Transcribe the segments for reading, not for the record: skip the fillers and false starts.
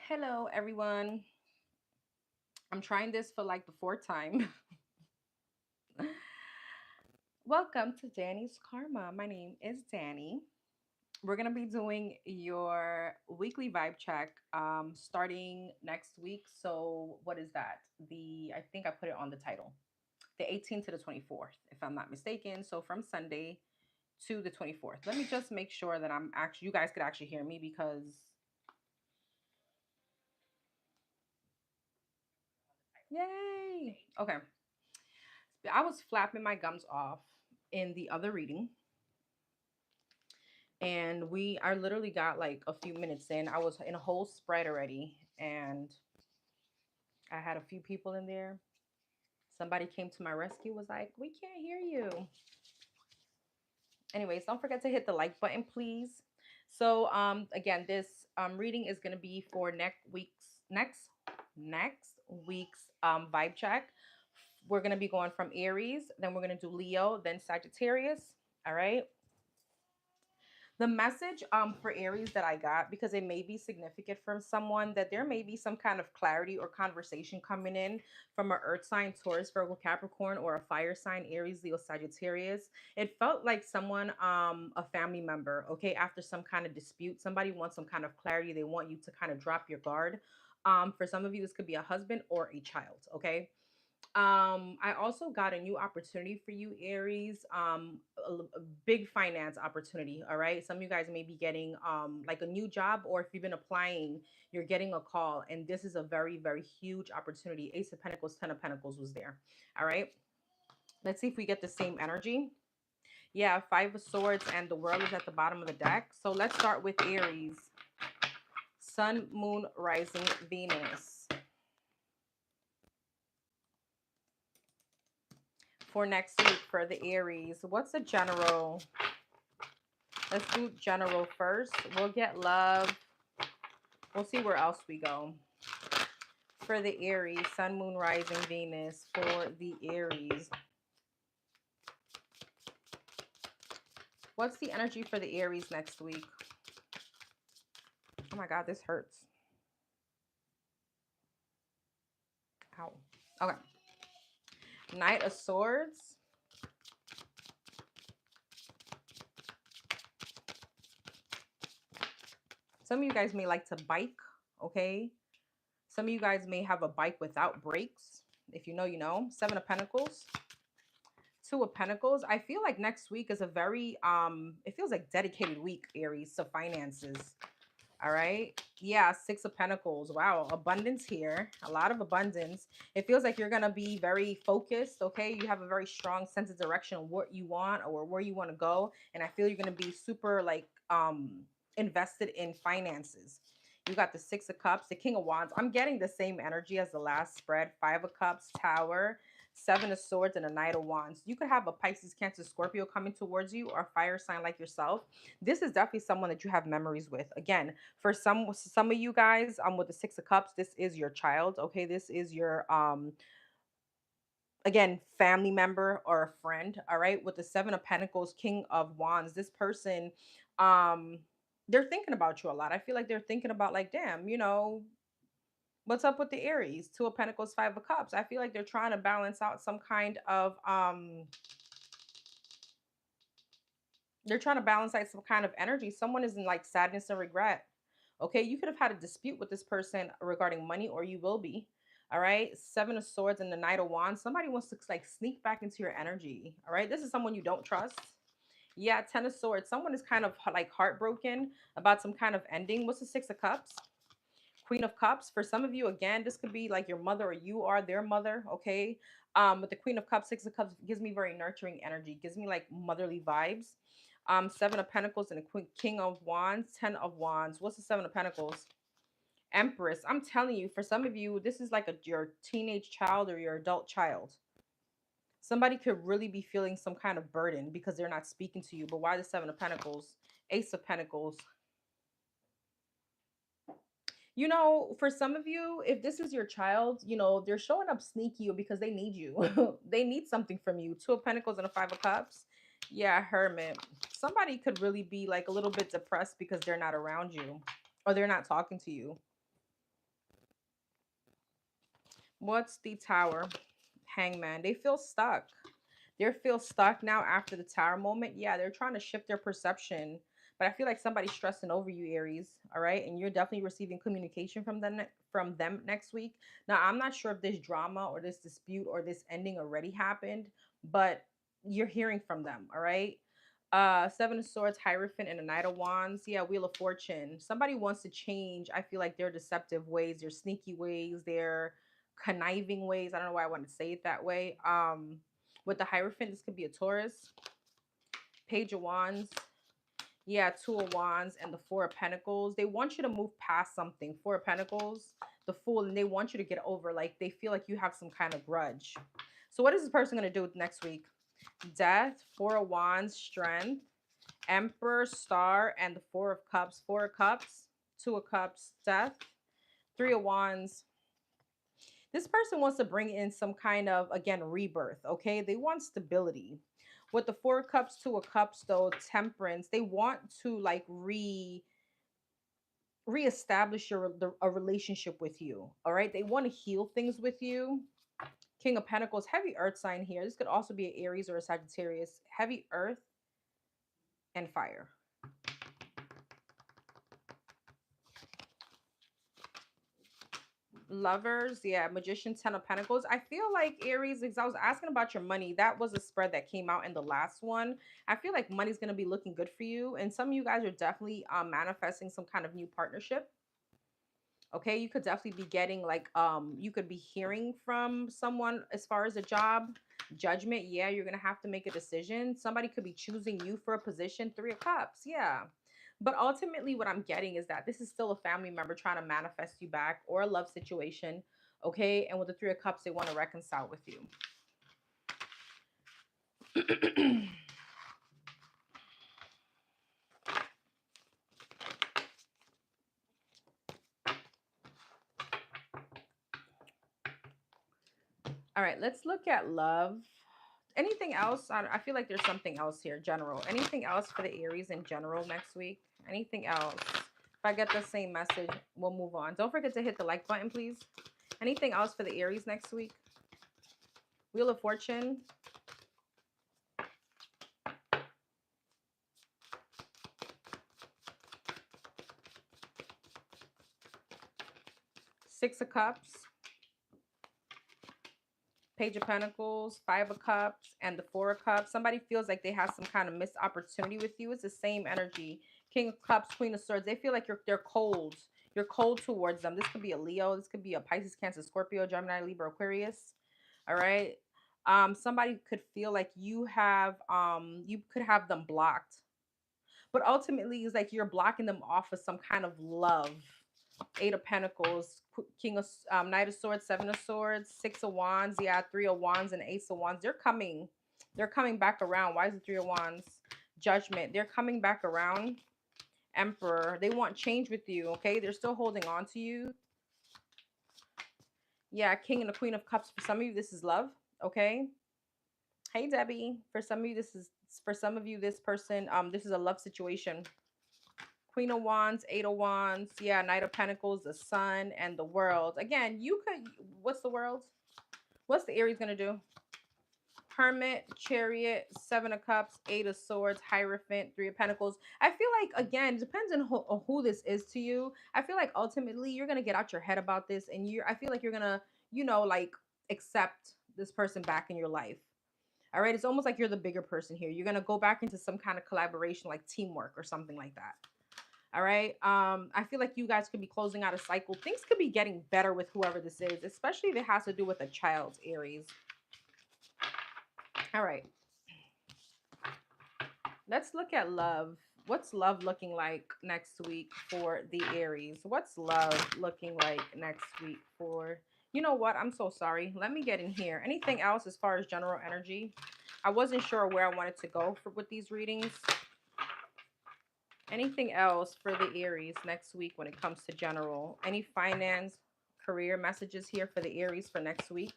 Hello, everyone. I'm trying this for like the fourth time. Welcome to Danny's Karma. My name is Danny. We're going to be doing your weekly vibe check starting next week. So, what is that? I think I put it on the title, the 18th to the 24th, if I'm not mistaken. So, from Sunday to the 24th. Let me just make sure that you guys could actually hear me because, yay. Okay. I was flapping my gums off in the other reading, and I literally got like a few minutes in. I was in a whole spread already, and I had a few people in there. Somebody came to my rescue, was like, "We can't hear you." Anyways, don't forget to hit the like button, please. So, again, this reading is gonna be for next week's vibe check. We're gonna be going from Aries, then we're gonna do Leo, then Sagittarius. All right. The message for Aries that I got, because it may be significant from someone, that there may be some kind of clarity or conversation coming in from an earth sign, Taurus, Virgo, Capricorn, or a fire sign, Aries, Leo, Sagittarius. It felt like someone, a family member, okay, after some kind of dispute, somebody wants some kind of clarity. They want you to kind of drop your guard. For some of you, this could be a husband or a child, okay? I also got a new opportunity for you, Aries. A big finance opportunity. All right. Some of you guys may be getting like a new job, or if you've been applying, you're getting a call. And this is a very, very huge opportunity. Ace of Pentacles, Ten of Pentacles was there. All right. Let's see if we get the same energy. Yeah, Five of Swords and the World is at the bottom of the deck. So let's start with Aries. Sun, Moon, Rising, Venus. For next week for the Aries, what's a general? Let's do general first. We'll get love. We'll see where else we go. For the Aries, Sun, Moon, Rising, Venus. For the Aries, what's the energy for the Aries next week? Oh my God, this hurts. Ow. Okay. Knight of Swords. Some of you guys may like to bike, okay? Some of you guys may have a bike without brakes. If you know, you know. Seven of Pentacles. Two of Pentacles. I feel like next week is a very it feels like dedicated week, Aries, to finances. All right. Yeah, Six of Pentacles. Wow, abundance here. A lot of abundance. It feels like you're gonna be very focused, okay? You have a very strong sense of direction of what you want or where you want to go. And I feel you're gonna be super like invested in finances. You got the Six of Cups, the King of Wands. I'm getting the same energy as the last spread. Five of Cups, Tower, Seven of Swords, and a Knight of Wands. You could have a Pisces, Cancer, Scorpio coming towards you, or a fire sign like yourself. This is definitely someone that you have memories with. Again, for some of you guys, with the Six of Cups, this is your child. Okay, this is your again, family member or a friend. All right, with the Seven of Pentacles, King of Wands, this person, um they're thinking about you a lot. I feel like they're thinking about, like, damn, what's up with the Aries? Two of Pentacles, Five of Cups. I feel like they're trying to balance out some kind of they're trying to balance out some kind of energy. Someone is in like sadness and regret. Okay, you could have had a dispute with this person regarding money, or you will be. All right, Seven of Swords and the Knight of Wands. Somebody wants to like sneak back into your energy. All right, this is someone you don't trust. Yeah, Ten of Swords. Someone is kind of like heartbroken about some kind of ending. What's the Six of Cups? Queen of Cups. For some of you, again, this could be like your mother, or you are their mother. Okay, with the Queen of Cups, Six of Cups gives me very nurturing energy. Gives me like motherly vibes. Seven of Pentacles and the King of Wands, Ten of Wands. What's the Seven of Pentacles? Empress. I'm telling you, for some of you, this is like your teenage child or your adult child. Somebody could really be feeling some kind of burden because they're not speaking to you. But why the Seven of Pentacles? Ace of Pentacles. For some of you, if this is your child, they're showing up sneaky because they need you. They need something from you. Two of Pentacles and a Five of Cups. Yeah, Hermit. Somebody could really be like a little bit depressed because they're not around you or they're not talking to you. What's the Tower? Hangman. They feel stuck. They feel stuck now after the Tower moment. Yeah, they're trying to shift their perception. But I feel like somebody's stressing over you, Aries. All right. And you're definitely receiving communication from them next week. Now, I'm not sure if this drama or this dispute or this ending already happened, but you're hearing from them. All right. Seven of Swords, Hierophant, and a Knight of Wands. Yeah, Wheel of Fortune. Somebody wants to change. I feel like their deceptive ways, their sneaky ways, their conniving ways. I don't know why I want to say it that way. With the Hierophant, this could be a Taurus. Page of Wands. Yeah, Two of Wands and the Four of Pentacles. They want you to move past something. Four of Pentacles, the Fool, and they want you to get over. Like, they feel like you have some kind of grudge. So what is this person going to do next week? Death, Four of Wands, Strength, Emperor, Star, and the Four of Cups. Four of Cups, Two of Cups, Death, Three of Wands. This person wants to bring in some kind of, again, rebirth, okay? They want stability. With the Four of Cups, Two of Cups, though, Temperance, they want to, like, reestablish a relationship with you, all right? They want to heal things with you. King of Pentacles, heavy earth sign here. This could also be an Aries or a Sagittarius. Heavy earth and fire. Lovers, yeah, Magician, Ten of Pentacles. I feel like Aries, because I was asking about your money, that was a spread that came out in the last one. I feel like money's going to be looking good for you, and some of you guys are definitely manifesting some kind of new partnership. Okay, you could definitely be getting, like, you could be hearing from someone as far as a job. Judgment, yeah, you're gonna have to make a decision. Somebody could be choosing you for a position. Three of Cups, yeah. But ultimately, what I'm getting is that this is still a family member trying to manifest you back, or a love situation. Okay, and with the Three of Cups, they want to reconcile with you. All right, let's look at love. Anything else? I feel like there's something else here. General. Anything else for the Aries in general next week? Anything else? If I get the same message, we'll move on. Don't forget to hit the like button, please. Anything else for the Aries next week? Wheel of Fortune. Six of Cups. Page of Pentacles, Five of Cups, and the Four of Cups. Somebody feels like they have some kind of missed opportunity with you. It's the same energy. King of Cups, Queen of Swords. They feel like they're cold. You're cold towards them. This could be a Leo. This could be a Pisces, Cancer, Scorpio, Gemini, Libra, Aquarius. All right. Somebody could feel like you could have them blocked. But ultimately, it's like you're blocking them off of some kind of love. Eight of Pentacles, King of Knight of Swords, Seven of Swords, Six of Wands, yeah, Three of Wands, and Ace of Wands. They're coming back around. Why is it Three of Wands? Judgment. They're coming back around. Emperor. They want change with you. Okay, they're still holding on to you. Yeah, King and the Queen of Cups. For some of you, this is love. Okay. Hey, Debbie. For some of you, this person, this is a love situation. Queen of Wands, Eight of Wands, yeah, Knight of Pentacles, the Sun, and the World. Again, what's the World? What's the Aries going to do? Hermit, Chariot, Seven of Cups, Eight of Swords, Hierophant, Three of Pentacles. I feel like, again, it depends on who this is to you. I feel like ultimately you're going to get out your head about this, and I feel like you're going to, like, accept this person back in your life. All right, it's almost like you're the bigger person here. You're going to go back into some kind of collaboration, like teamwork or something like that. All right. I feel like you guys could be closing out a cycle. Things could be getting better with whoever this is, especially if it has to do with a child, Aries. All right. Let's look at love. What's love looking like next week for the Aries? What's love looking like next week for, you know what? I'm so sorry. Let me get in here. Anything else as far as general energy? I wasn't sure where I wanted to go with these readings. Anything else for the Aries next week when it comes to general? Any finance, career messages here for the Aries for next week?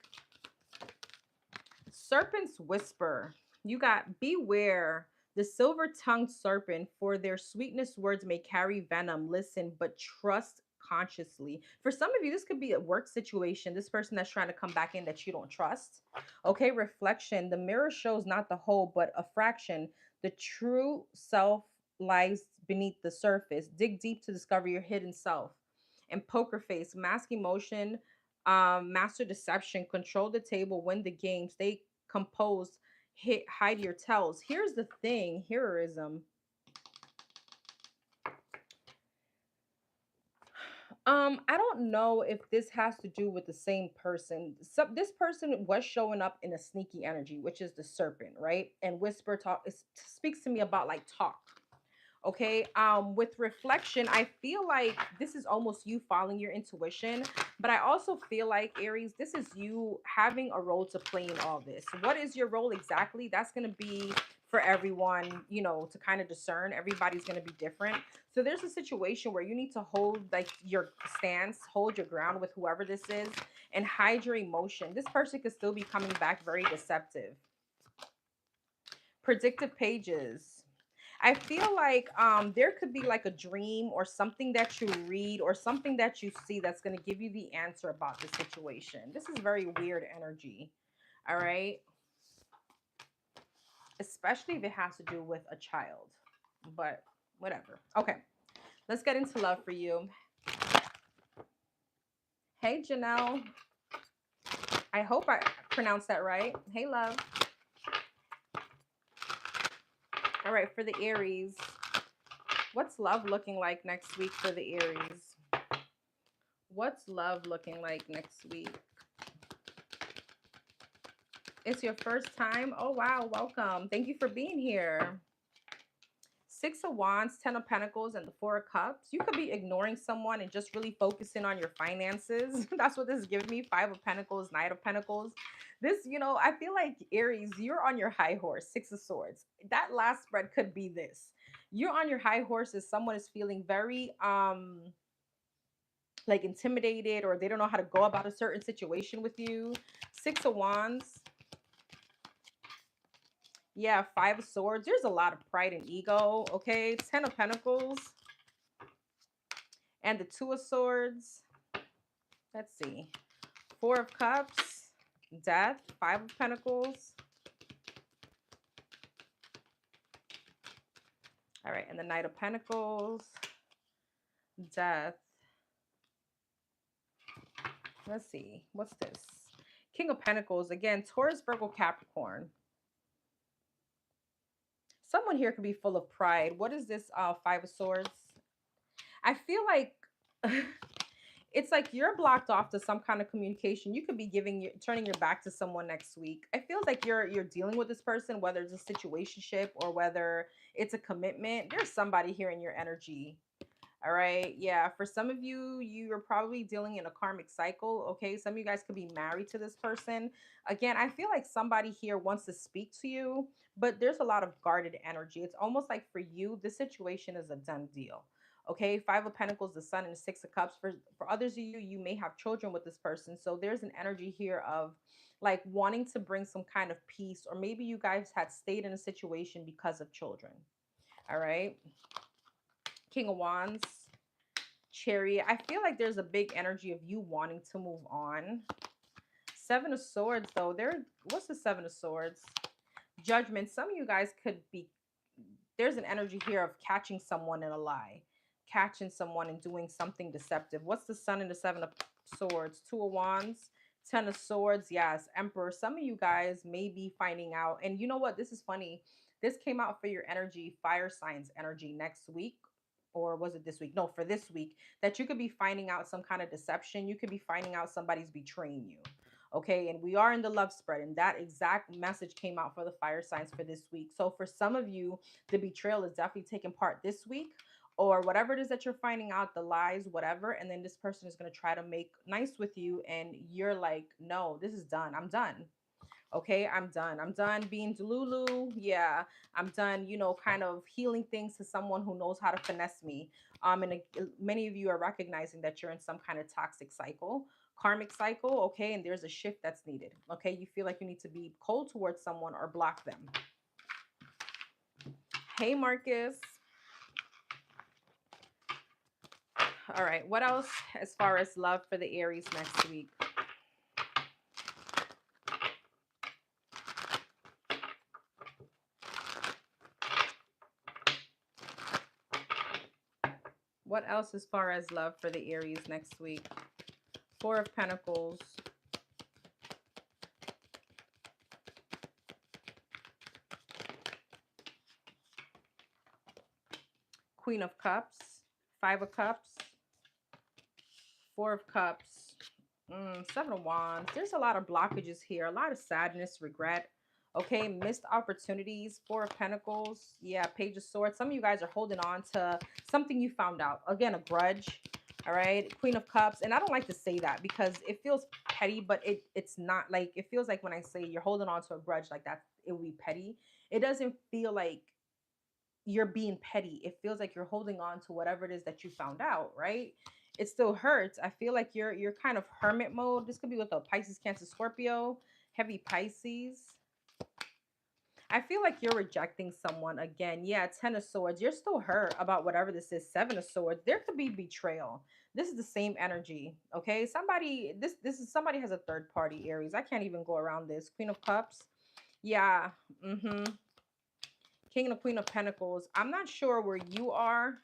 Serpent's Whisper. You got beware. The silver-tongued serpent, for their sweetness words may carry venom. Listen, but trust consciously. For some of you, this could be a work situation. This person that's trying to come back in that you don't trust. Okay, reflection. The mirror shows not the whole, but a fraction. The true self lies beneath the surface. Dig deep to discover your hidden self. And poker face, mask emotion, master deception, control the table, win the game, stay composed, hide your tells. Here's the thing, heroism. I don't know if this has to do with the same person. So this person was showing up in a sneaky energy, which is the serpent, right? And whisper talk speaks to me about like talk. Okay. With reflection, I feel like this is almost you following your intuition, but I also feel like Aries, this is you having a role to play in all this. What is your role exactly? That's going to be for everyone, you know, to kind of discern. Everybody's going to be different. So there's a situation where you need to hold like your stance, hold your ground with whoever this is, and hide your emotion. This person could still be coming back very deceptive. Predictive pages. I feel like there could be like a dream or something that you read or something that you see that's going to give you the answer about the situation. This is very weird energy. All right. Especially if it has to do with a child. But whatever. Okay. Let's get into love for you. Hey, Janelle. I hope I pronounced that right. Hey, love. All right. For the Aries, what's love looking like next week for the Aries? What's love looking like next week? It's your first time? Oh, wow. Welcome. Thank you for being here. Six of Wands, Ten of Pentacles, and the Four of Cups. You could be ignoring someone and just really focusing on your finances. That's what this is giving me. Five of Pentacles, Knight of Pentacles. This, you know, I feel like Aries, you're on your high horse. Six of Swords. That last spread could be this. You're on your high horse as someone is feeling very, like intimidated, or they don't know how to go about a certain situation with you. Six of Wands. Yeah, Five of Swords. There's a lot of pride and ego. Okay, Ten of Pentacles and the Two of Swords. Let's see. Four of Cups, Death, Five of Pentacles. All right, and the Knight of Pentacles, Death. Let's see. What's this? King of Pentacles. Again, Taurus, Virgo, Capricorn. Someone here could be full of pride. What is this Five of Swords? I feel like it's like you're blocked off to some kind of communication. You could be turning your back to someone next week. It feels like you're dealing with this person, whether it's a situationship or whether it's a commitment. There's somebody here in your energy. All right. Yeah. For some of you, you're probably dealing in a karmic cycle. Okay. Some of you guys could be married to this person. Again, I feel like somebody here wants to speak to you, but there's a lot of guarded energy. It's almost like for you, the situation is a done deal. Okay. Five of Pentacles, the Sun, and the Six of Cups. For others of you, you may have children with this person. So there's an energy here of like wanting to bring some kind of peace, or maybe you guys had stayed in a situation because of children. All right. King of Wands, Chariot. I feel like there's a big energy of you wanting to move on. Seven of Swords, though. What's the Seven of Swords? Judgment. Some of you guys could be, there's an energy here of catching someone in a lie, catching someone and doing something deceptive. What's the Sun and the Seven of Swords? Two of Wands, Ten of Swords. Yes, Emperor. Some of you guys may be finding out. And you know what? This is funny. This came out for your energy, fire signs energy next week. Or was it this week? No, for this week, that you could be finding out some kind of deception. You could be finding out somebody's betraying you. Okay. And we are in the love spread. And that exact message came out for the fire signs for this week. So for some of you, the betrayal is definitely taking part this week, or whatever it is that you're finding out, the lies, whatever. And then this person is going to try to make nice with you. And you're like, no, this is done. I'm done. Okay, I'm done. I'm done being Delulu. Yeah, I'm done, you know, kind of healing things to someone who knows how to finesse me. Many of you are recognizing that you're in some kind of toxic cycle, karmic cycle. Okay, and there's a shift that's needed. Okay, you feel like you need to be cold towards someone or block them. Hey, Marcus. All right. What else as far as love for the Aries next week? What else as far as love for the Aries next week? Four of Pentacles. Queen of Cups. Five of Cups. Four of Cups. Seven of Wands. There's a lot of blockages here. A lot of sadness, regret. Okay, missed opportunities. Four of Pentacles. Yeah, Page of Swords. Some of you guys are holding on to something you found out. Again, a grudge. All right, Queen of Cups. And I don't like to say that because it feels petty, but it's not. Like, it feels like when I say you're holding on to a grudge like that, it would be petty. It doesn't feel like you're being petty. It feels like you're holding on to whatever it is that you found out, right? It still hurts. I feel like you're kind of hermit mode. This could be with a Pisces, Cancer, Scorpio, heavy Pisces. I feel like you're rejecting someone again. Yeah, Ten of Swords. You're still hurt about whatever this is. Seven of Swords. There could be betrayal. This is the same energy. Okay, somebody. This is somebody has a third party. Aries. I can't even go around this. Queen of Cups. Yeah. King and the Queen of Pentacles. I'm not sure where you are.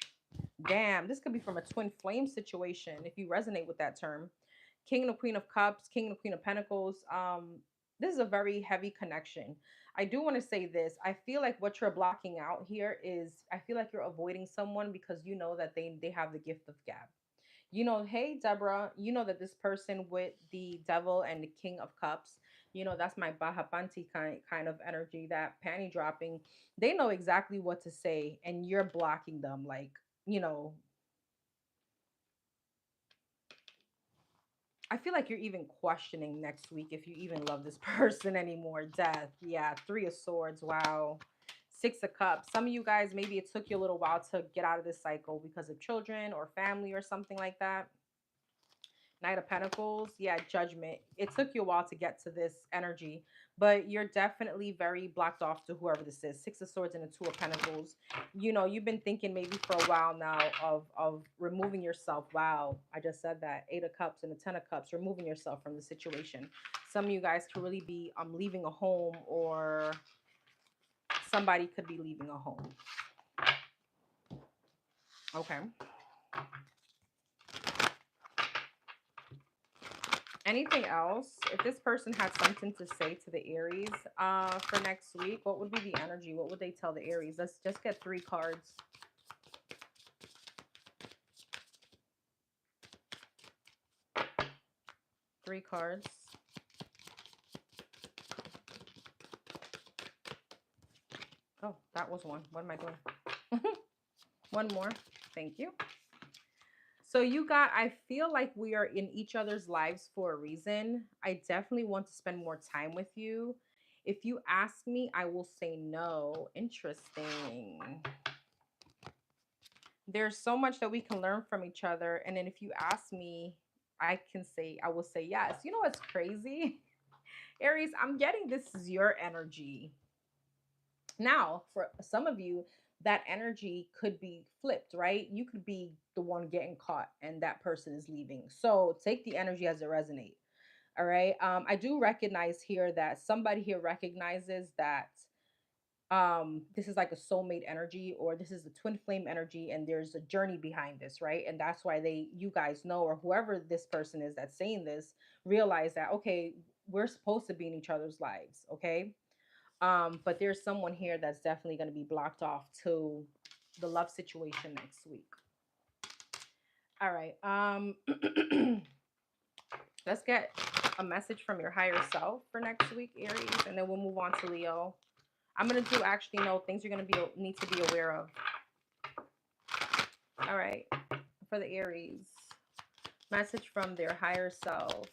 Damn, this could be from a twin flame situation if you resonate with that term. King and the Queen of Cups, King and the Queen of Pentacles. This is a very heavy connection. I do want to say this. I feel like what you're blocking out here is I feel like you're avoiding someone because you know that they have the gift of gab. You know, hey Deborah, you know that this person with the devil and the King of Cups, you know, that's my Bahapanti kind of energy, that panty dropping. They know exactly what to say and you're blocking them. Like, you know, I feel like you're even questioning next week if you even love this person anymore. Death. Yeah. Three of Swords. Wow. Six of Cups. Some of you guys, maybe it took you a little while to get out of this cycle because of children or family or something like that. Knight of Pentacles. Yeah, Judgment. It took you a while to get to this energy, but you're definitely very blocked off to whoever this is. Six of Swords and the Two of Pentacles. You know, you've been thinking maybe for a while now of removing yourself. Wow, I just said that. Eight of Cups and the Ten of Cups. Removing yourself from the situation. Some of you guys could really be leaving a home, or somebody could be leaving a home. Okay. Anything else? If this person had something to say to the Aries for next week, what would be the energy? What would they tell the Aries? Let's just get three cards. Three cards. Oh, that was one. What am I doing? One more. Thank you. So I feel like we are in each other's lives for a reason. I definitely want to spend more time with you. If you ask me, I will say no. Interesting. There's so much that we can learn from each other. And then if you ask me, I will say yes. You know what's crazy? Aries, I'm getting this is your energy. Now, for some of you, that energy could be flipped, right? You could be the one getting caught and that person is leaving. So take the energy as it resonates. All right. I do recognize here that somebody here recognizes that this is like a soulmate energy, or this is the twin flame energy, and there's a journey behind this, right? And that's why you guys know, or whoever this person is that's saying this, realize that, okay, we're supposed to be in each other's lives. Okay. But there's someone here that's definitely going to be blocked off to the love situation next week. All right. Let's get a message from your higher self for next week, Aries, and then we'll move on to Leo. I'm going to do actually no things you're going to need to be aware of. All right. For the Aries, message from their higher self.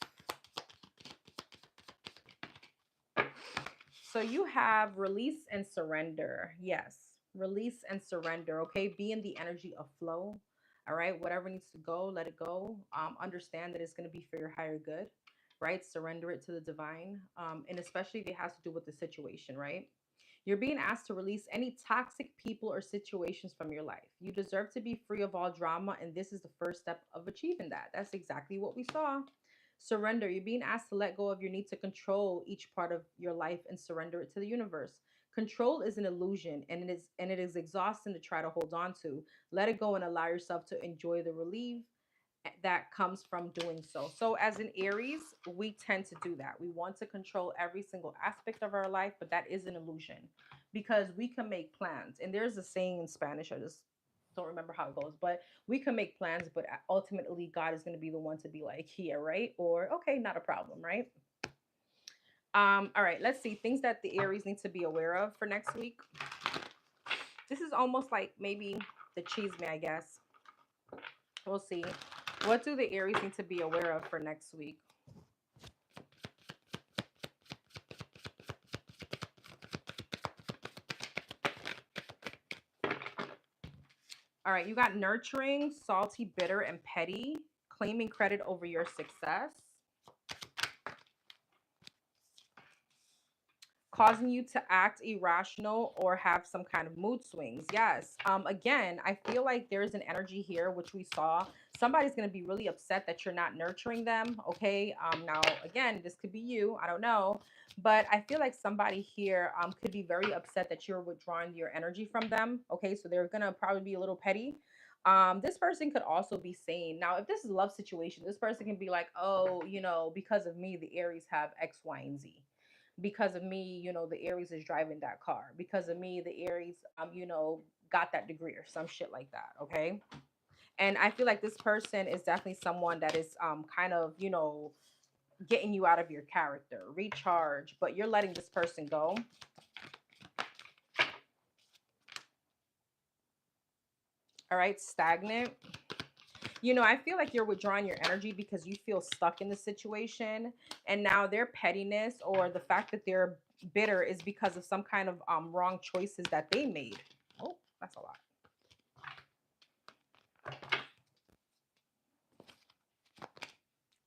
So you have release and surrender. Yes, release and surrender. Okay, be in the energy of flow. All right, whatever needs to go, let it go. Understand that it's going to be for your higher good, right? Surrender it to the divine, and especially if it has to do with the situation, right? You're being asked to release any toxic people or situations from your life. You deserve to be free of all drama, and this is the first step of achieving that. That's exactly what we saw. Surrender. You're being asked to let go of your need to control each part of your life and surrender it to the universe. Control is an illusion, and it is exhausting to try to hold on to. Let it go and allow yourself to enjoy the relief that comes from doing so. So, as an Aries, we tend to do that. We want to control every single aspect of our life, but that is an illusion because we can make plans. And there's a saying in Spanish, I just don't remember how it goes, but we can make plans, but ultimately, God is going to be the one to be like, here, right? Or, okay, not a problem, right? All right, let's see things that the Aries need to be aware of for next week. This is almost like maybe the cheese me, I guess. We'll see. What do the Aries need to be aware of for next week? All right, you got nurturing, salty, bitter, and petty, claiming credit over your success, causing you to act irrational or have some kind of mood swings. Yes. Again, I feel like there's an energy here, which we saw. Somebody's going to be really upset that you're not nurturing them. Okay. Now, again, this could be you. I don't know. But I feel like somebody here could be very upset that you're withdrawing your energy from them. Okay. So they're going to probably be a little petty. This person could also be saying, now, if this is a love situation, this person can be like, oh, because of me, the Aries have X, Y, and Z. Because of me, the Aries is driving that car. Because of me, the Aries, got that degree or some shit like that. Okay. And I feel like this person is definitely someone that is kind of, getting you out of your character, recharge, but you're letting this person go. All right. Stagnant. I feel like you're withdrawing your energy because you feel stuck in the situation. And now their pettiness or the fact that they're bitter is because of some kind of wrong choices that they made. Oh, that's a lot.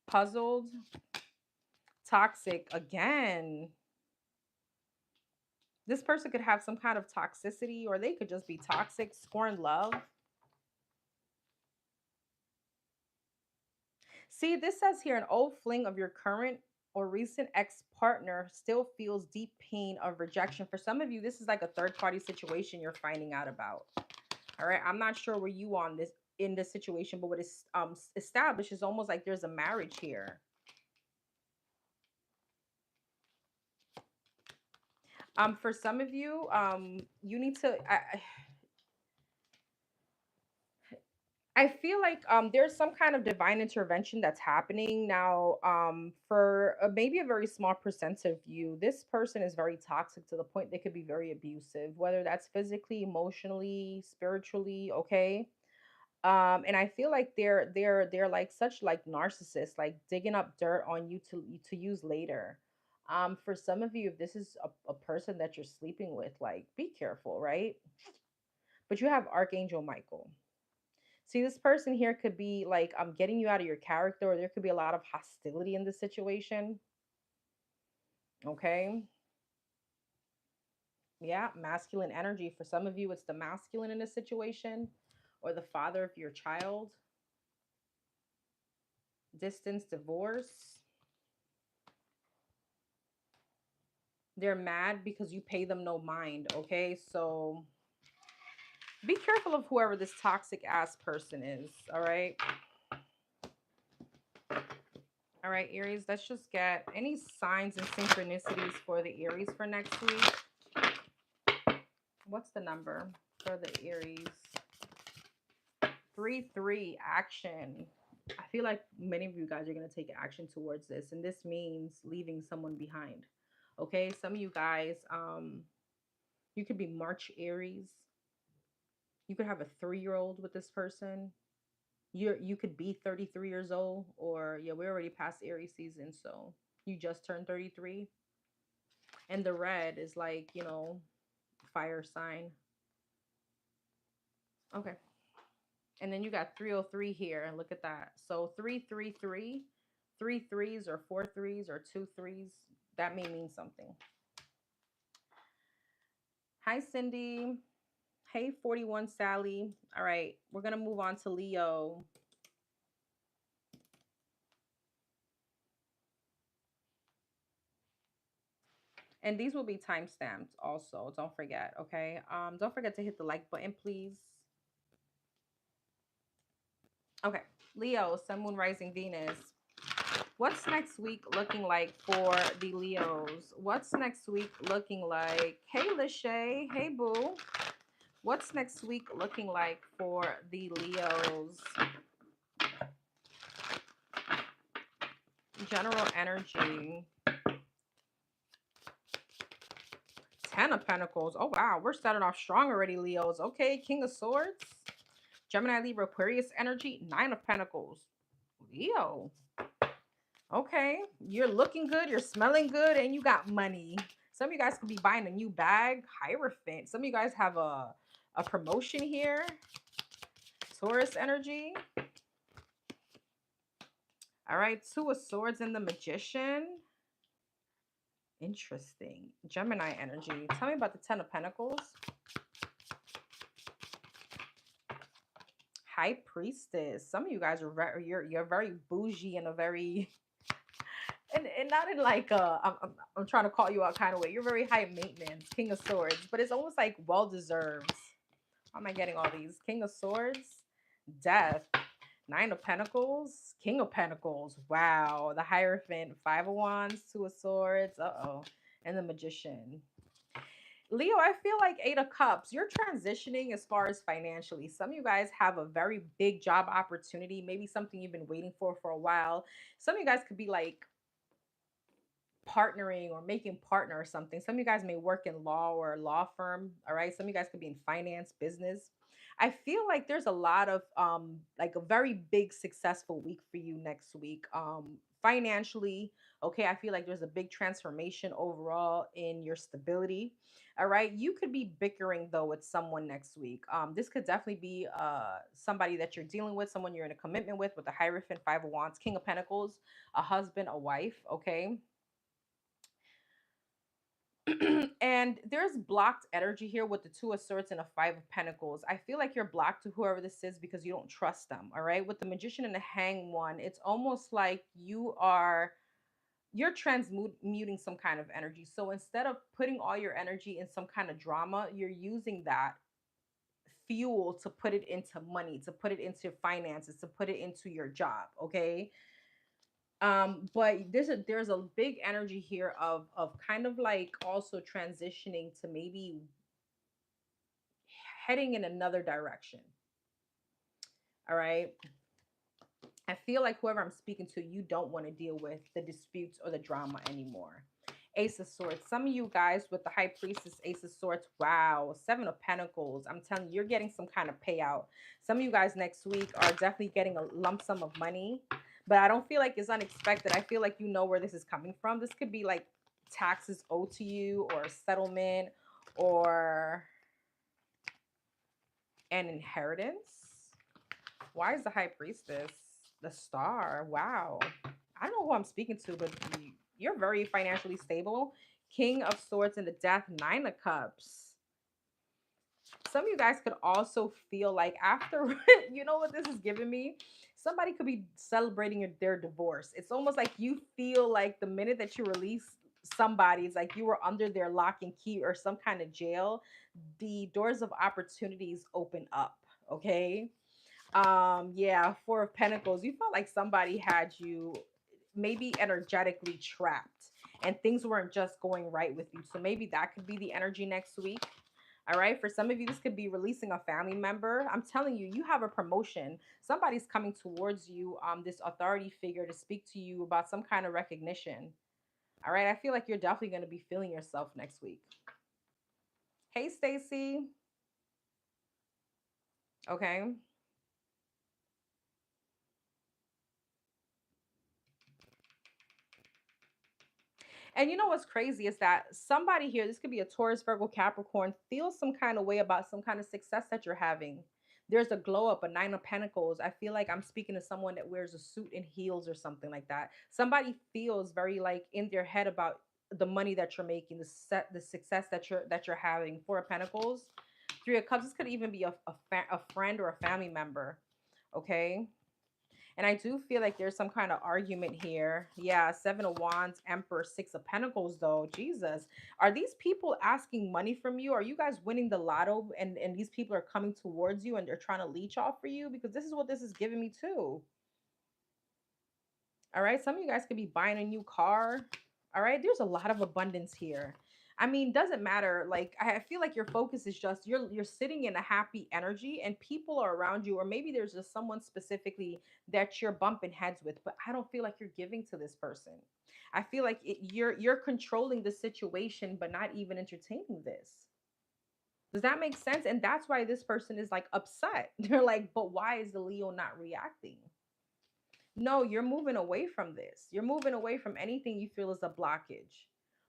Puzzled, toxic again. This person could have some kind of toxicity or they could just be toxic, scorn love. See, this says here an old fling of your current or recent ex partner still feels deep pain of rejection. For some of you, this is like a third party situation you're finding out about. All right. I'm not sure where you on this in this situation, but what is established is almost like there's a marriage here. For some of you, you need to. I feel like there's some kind of divine intervention that's happening now. For maybe a very small percent of you, this person is very toxic to the point they could be very abusive, whether that's physically, emotionally, spiritually. Okay. And I feel like they're like such like narcissists, like digging up dirt on you to use later. For some of you, if this is a person that you're sleeping with, like be careful, right? But you have Archangel Michael. See, this person here could be like getting you out of your character, or there could be a lot of hostility in the situation. Okay. Yeah, masculine energy. For some of you, it's the masculine in this situation, or the father of your child. Distance, divorce. They're mad because you pay them no mind. Okay. So be careful of whoever this toxic ass person is. All right. All right, Aries, let's just get any signs and synchronicities for the Aries for next week. What's the number for the Aries? 3-3 action. I feel like many of you guys are going to take action towards this, and this means leaving someone behind. Okay, some of you guys, you could be March Aries. You could have a 3-year-old with this person. You could be 33 years old, or yeah, we're already past Aries season, so you just turned 33. And the red is like, fire sign. Okay. And then you got 303 here. And look at that. So 333, 3 3s or 4 3s or 2 3s. That may mean something. Hi, Cindy. Hey, 41 Sally. All right, we're going to move on to Leo. And these will be time stamped also. Don't forget, okay? Don't forget to hit the like button, please. Okay. Leo, Sun, Moon, Rising, Venus. What's next week looking like for the Leos? What's next week looking like? Hey, Lachey. Hey, Boo. What's next week looking like for the Leos? General energy. Ten of Pentacles. Oh, wow. We're starting off strong already, Leos. Okay. King of Swords. Gemini, Libra, Aquarius energy. Nine of Pentacles. Leo. Okay. You're looking good. You're smelling good. And you got money. Some of you guys could be buying a new bag. Hierophant. Some of you guys have a promotion here. Taurus energy. All right. Two of Swords and the Magician. Interesting. Gemini energy. Tell me about the Ten of Pentacles. High Priestess. Some of you guys are very, you're very bougie and a very and not in like I'm trying to call you out kind of way. You're very high maintenance. King of Swords, but it's almost like well deserved. How am I getting all these? King of Swords, Death, Nine of Pentacles, King of Pentacles. Wow, the Hierophant, Five of Wands, Two of Swords. And the Magician. Leo, I feel like Eight of Cups. You're transitioning as far as financially. Some of you guys have a very big job opportunity, maybe something you've been waiting for a while. Some of you guys could be like partnering or making partner or something. Some of you guys may work in law or a law firm. All right. Some of you guys could be in finance, business. I feel like there's a lot of like a very big successful week for you next week. Financially, okay. I feel like there's a big transformation overall in your stability. All right. You could be bickering though with someone next week. This could definitely be somebody that you're dealing with, someone you're in a commitment with the Hierophant, Five of Wands, King of Pentacles, a husband, a wife, okay. And there's blocked energy here with the Two of Swords and a Five of Pentacles. I feel like you're blocked to whoever this is because you don't trust them. All right. With the Magician and the Hang One, it's almost like you're transmuting some kind of energy. So instead of putting all your energy in some kind of drama, you're using that fuel to put it into money, to put it into finances, to put it into your job. Okay. But there's a big energy here of kind of like also transitioning to maybe heading in another direction. All right. I feel like whoever I'm speaking to, you don't want to deal with the disputes or the drama anymore. Ace of Swords. Some of you guys with the High Priestess, Ace of Swords. Wow. Seven of Pentacles. I'm telling you, you're getting some kind of payout. Some of you guys next week are definitely getting a lump sum of money, but I don't feel like it's unexpected. I feel like you know where this is coming from. This could be like taxes owed to you or a settlement or an inheritance. Why is the High Priestess? The Star. Wow. I don't know who I'm speaking to, but you're very financially stable. King of Swords and the Death, Nine of Cups. Some of you guys could also feel like after, you know what this is giving me? Somebody could be celebrating their divorce. It's almost like you feel like the minute that you release somebody, it's like you were under their lock and key or some kind of jail. The doors of opportunities open up. Okay. Yeah, Four of Pentacles. You felt like somebody had you maybe energetically trapped and things weren't just going right with you. So maybe that could be the energy next week. All right. For some of you, this could be releasing a family member. I'm telling you, you have a promotion. Somebody's coming towards you, this authority figure to speak to you about some kind of recognition. All right. I feel like you're definitely going to be feeling yourself next week. Hey, Stacy. Okay. And you know what's crazy is that somebody here, this could be a Taurus, Virgo, Capricorn, feels some kind of way about some kind of success that you're having. There's a glow up, a Nine of Pentacles. I feel like I'm speaking to someone that wears a suit and heels or something like that. Somebody feels very like in their head about the money that you're making, the success that you're having. Four of Pentacles, Three of Cups. This could even be a friend or a family member. Okay. And I do feel like there's some kind of argument here. Yeah, Seven of Wands, Emperor, Six of Pentacles, though. Jesus. Are these people asking money from you? Are you guys winning the lotto and these people are coming towards you and they're trying to leech off for you? Because this is what this is giving me too. All right. Some of you guys could be buying a new car. All right. There's a lot of abundance here. I mean, doesn't matter. Like, I feel like your focus is just you're sitting in a happy energy and people are around you, or maybe there's just someone specifically that you're bumping heads with, but I don't feel like you're giving to this person. I feel like you're controlling the situation, but not even entertaining this. Does that make sense? And that's why this person is like upset. They're like, but why is the Leo not reacting? No, you're moving away from this. You're moving away from anything you feel is a blockage.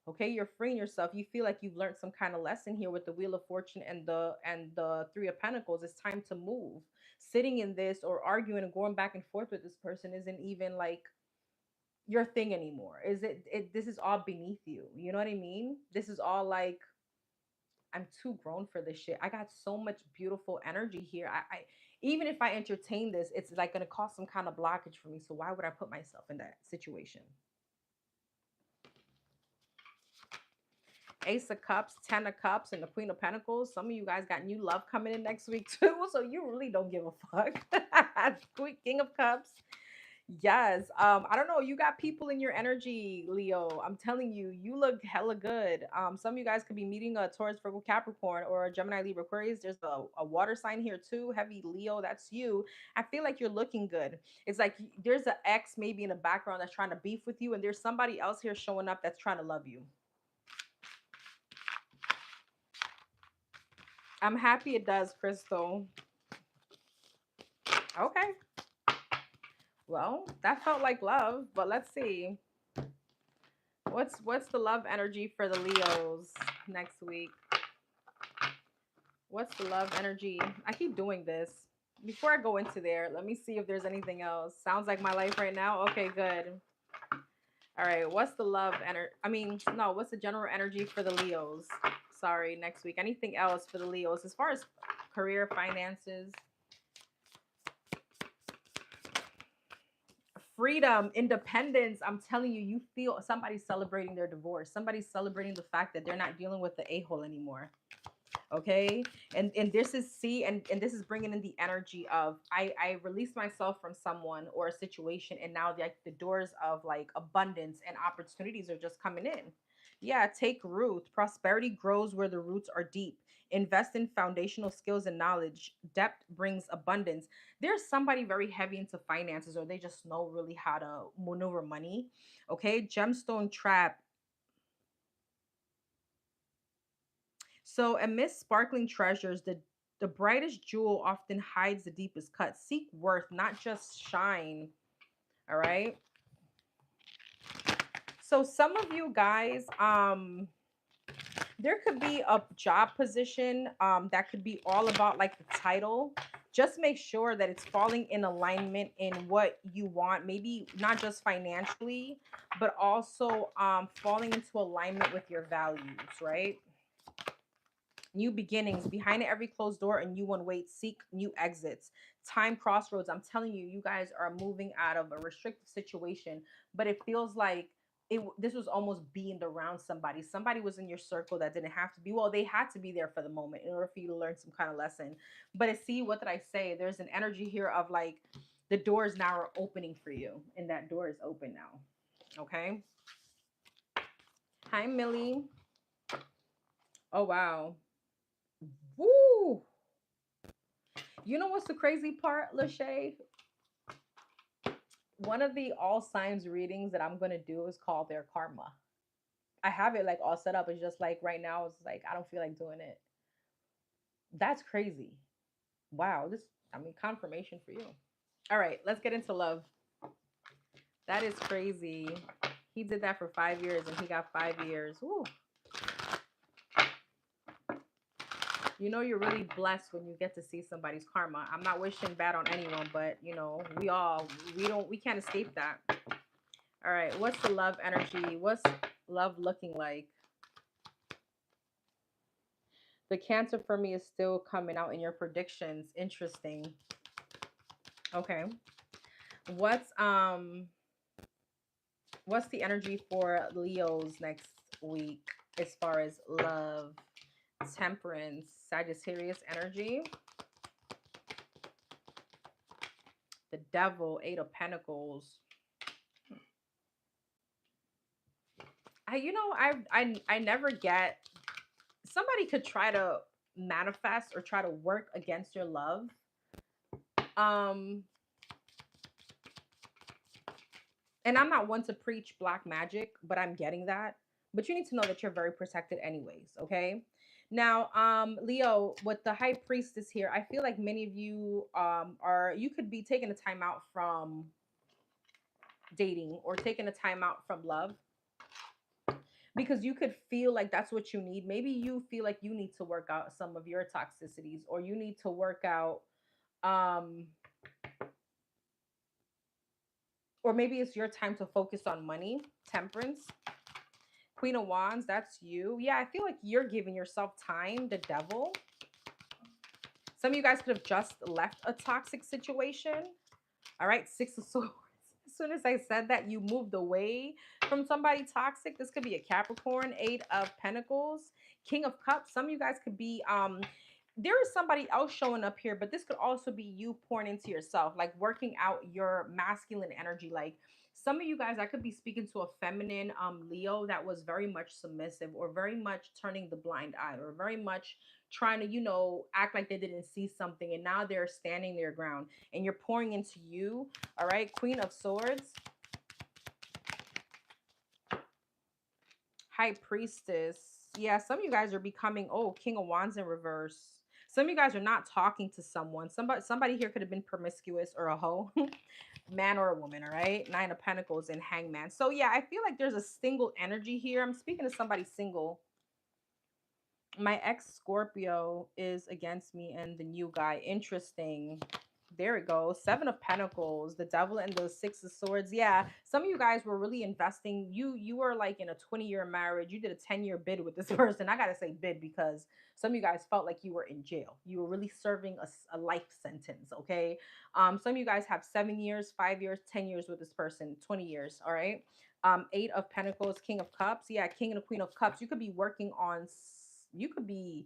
Okay, you're freeing yourself. You feel like you've learned some kind of lesson here with the Wheel of Fortune and the Three of Pentacles. It's time to move. Sitting in this or arguing and going back and forth with this person isn't even like your thing anymore. Is it this is all beneath you. You know what I mean? This is all like, I'm too grown for this shit. I got so much beautiful energy here. I even if I entertain this, it's like gonna cause some kind of blockage for me. So why would I put myself in that situation? Ace of Cups, Ten of Cups, and the Queen of Pentacles. Some of you guys got new love coming in next week too. So you really don't give a fuck. King of Cups. Yes. I don't know. You got people in your energy, Leo. I'm telling you, you look hella good. Some of you guys could be meeting a Taurus, Virgo, Capricorn, or a Gemini, Libra, Aquarius. There's a water sign here too. Heavy Leo, that's you. I feel like you're looking good. It's like there's an ex maybe in the background that's trying to beef with you, and there's somebody else here showing up that's trying to love you. I'm happy it does, Crystal. Okay. Well, that felt like love, but let's see. What's the love energy for the Leos next week? What's the love energy? I keep doing this. Before I go into there, let me see if there's anything else. Sounds like my life right now. Okay, good. All right, what's the love energy? I mean, no, what's the general energy for the Leos? Sorry, next week. Anything else for the Leos as far as career, finances? Freedom, independence. I'm telling you, you feel somebody's celebrating their divorce. Somebody's celebrating the fact that they're not dealing with the a-hole anymore. Okay. And this is and this is bringing in the energy of I released myself from someone or a situation, and now the doors of like abundance and opportunities are just coming in. Yeah, take root. Prosperity grows where the roots are deep. Invest in foundational skills and knowledge. Depth brings abundance. There's somebody very heavy into finances, or they just know really how to maneuver money. Okay, gemstone trap. So amidst sparkling treasures, the brightest jewel often hides the deepest cut. Seek worth, not just shine. All right. So some of you guys, there could be a job position that could be all about like the title. Just make sure that it's falling in alignment in what you want, maybe not just financially, but also falling into alignment with your values, right? New beginnings. Behind every closed door, a new one waits. Seek new exits. Time crossroads. I'm telling you, you guys are moving out of a restrictive situation, but it feels like this was almost being around somebody. Somebody was in your circle that didn't have to be. Well, they had to be there for the moment in order for you to learn some kind of lesson. But see, what did I say? There's an energy here of like the doors now are opening for you, and that door is open now. Okay. Hi, Millie. Oh, wow. Woo! You know what's the crazy part, Lachey? One of the all signs readings that I'm going to do is called their karma. I have it like all set up. It's just like right now, it's like I don't feel like doing it. That's crazy. Wow. I mean, confirmation for you. All right, let's get into love. That is crazy. He did that for 5 years and he got 5 years. Woo. You know, you're really blessed when you get to see somebody's karma. I'm not wishing bad on anyone, but you know, we can't escape that. All right, what's the love energy? Love looking like? The Cancer for me is still coming out in your predictions. Interesting. Okay. What's um what's the energy for Leo's next week as far as love, temperance, Sagittarius energy? The devil, 8 of Pentacles. I never get, somebody could try to manifest or try to work against your love. Um and I'm not one to preach black magic, but I'm getting that. But you need to know that you're very protected anyways, okay? Now, Leo, with the high priestess here, I feel like many of you are, you could be taking a time out from dating or taking a time out from love because you could feel like that's what you need. Maybe you feel like you need to work out some of your toxicities, or you need to work out um or maybe it's your time to focus on money, temperance. Queen of Wands, that's you. Yeah, I feel like you're giving yourself time, the devil. Some of you guys could have just left a toxic situation. All right, Six of Swords. As soon as I said that, you moved away from somebody toxic. This could be a Capricorn, 8 of Pentacles, King of Cups. Some of you guys could be there is somebody else showing up here, but this could also be you pouring into yourself, like working out your masculine energy. Like some of you guys, I could be speaking to a feminine Leo that was very much submissive or very much turning the blind eye or very much trying to, act like they didn't see something, and now they're standing their ground and you're pouring into you. All right, Queen of Swords, High Priestess. Yeah, some of you guys are becoming, oh, King of Wands in reverse. Some of you guys are not talking to someone. Somebody here could have been promiscuous or a hoe, man or a woman, all right? 9 of Pentacles and Hangman. So yeah, I feel like there's a single energy here. I'm speaking to somebody single. My ex Scorpio is against me and the new guy. Interesting. There we go. 7 of Pentacles, the devil and the 6 of Swords. Yeah, some of you guys were really investing. You were like in a 20-year marriage. You did a 10-year bid with this person. I gotta say bid because some of you guys felt like you were in jail. You were really serving a life sentence. Okay. Some of you guys have 7 years, 5 years, 10 years with this person, 20 years. All right. 8 of Pentacles, King of Cups. Yeah, King and the Queen of Cups. You could be working on. You could be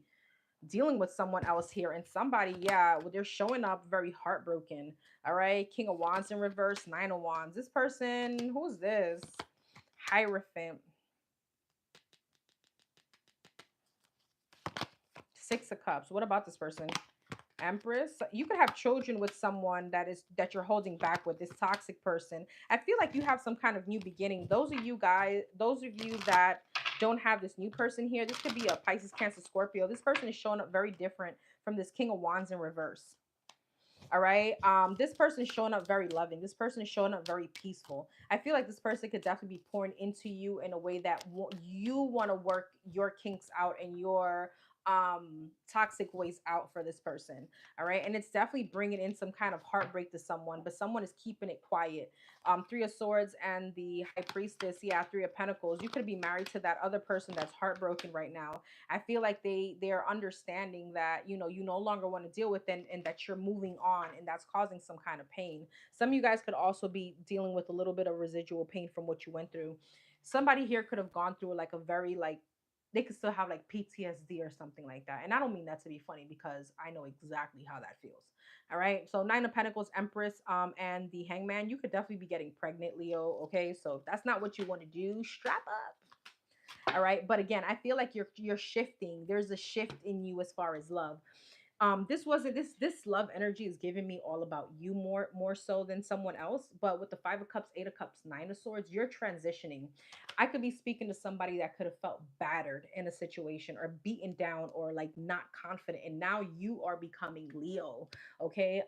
dealing with someone else here, and somebody, yeah, well, they're showing up very heartbroken. All right, King of Wands in reverse, 9 of Wands. This person, who's this? Hierophant, 6 of Cups. What about this person? Empress. You could have children with someone that you're holding back with, this toxic person. I feel like you have some kind of new beginning. Those of you guys, those of you that don't have this new person here, this could be a Pisces, Cancer, Scorpio. This person is showing up very different from this King of Wands in reverse. All right. This person is showing up very loving. This person is showing up very peaceful. I feel like this person could definitely be pouring into you in a way that you want to work your kinks out and your toxic ways out for this person. All right, and it's definitely bringing in some kind of heartbreak to someone, but someone is keeping it quiet. 3 of Swords and the High Priestess. Yeah, 3 of Pentacles. You could be married to that other person that's heartbroken right now. I feel like they're understanding that you no longer want to deal with them, and that you're moving on, and that's causing some kind of pain. Some of you guys could also be dealing with a little bit of residual pain from what you went through. Somebody here could have gone through like a very like, they could still have like PTSD or something like that. And I don't mean that to be funny because I know exactly how that feels. All right. So 9 of Pentacles, Empress, and the Hangman. You could definitely be getting pregnant, Leo. Okay. So if that's not what you want to do, strap up. All right. But again, I feel like you're shifting. There's a shift in you as far as love. This wasn't this love energy is giving me all about you more so than someone else. But with the 5 of Cups, 8 of Cups, 9 of Swords, you're transitioning. I could be speaking to somebody that could have felt battered in a situation or beaten down or like not confident, and now you are becoming Leo. Okay.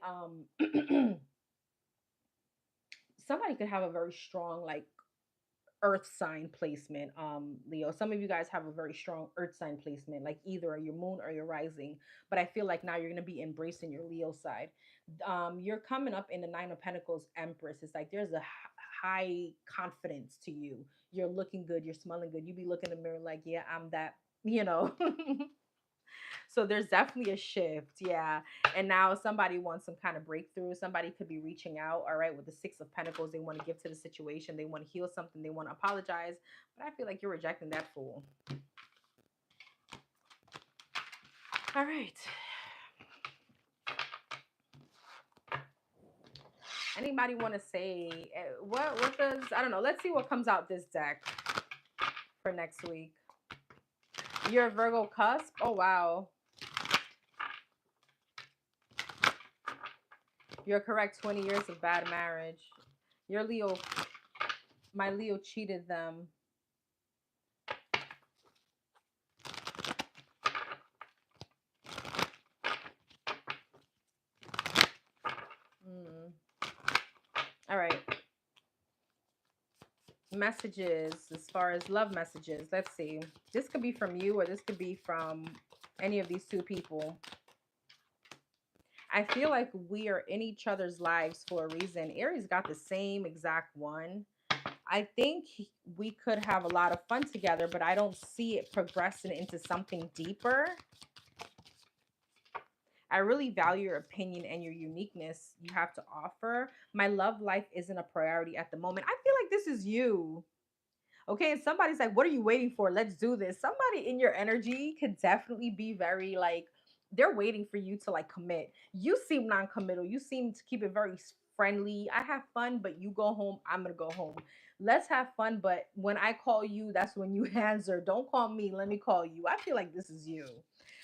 Somebody could have a very strong like earth sign placement, Leo. Some of you guys have a very strong earth sign placement, like either your moon or your rising. But I feel like now you're going to be embracing your Leo side. You're coming up in the 9 of Pentacles, Empress. It's like there's a high confidence to you. You're looking good, you're smelling good. You be looking in the mirror like, yeah, I'm that, you know. So there's definitely a shift, yeah. And now somebody wants some kind of breakthrough. Somebody could be reaching out, all right, with the Six of Pentacles. They want to give to the situation. They want to heal something. They want to apologize. But I feel like you're rejecting that fool. All right. Anybody want to say what does, I don't know. Let's see what comes out this deck for next week. You're a Virgo cusp. Oh, wow. You're correct. 20 years of bad marriage. Your Leo, my Leo cheated them. All right. Messages as far as love messages. Let's see. This could be from you or this could be from any of these two people. I feel like we are in each other's lives for a reason. Aries got the same exact one. I think we could have a lot of fun together, but I don't see it progressing into something deeper. I really value your opinion and your uniqueness you have to offer. My love life isn't a priority at the moment. I feel like this is you. Okay, and somebody's like, what are you waiting for? Let's do this. Somebody in your energy could definitely be very like, they're waiting for you to like commit. You seem non-committal. You seem to keep it very friendly. I have fun, but you go home, I'm gonna go home. Let's have fun, but when I call you, that's when you answer. Don't call me, let me call you. I feel like this is you.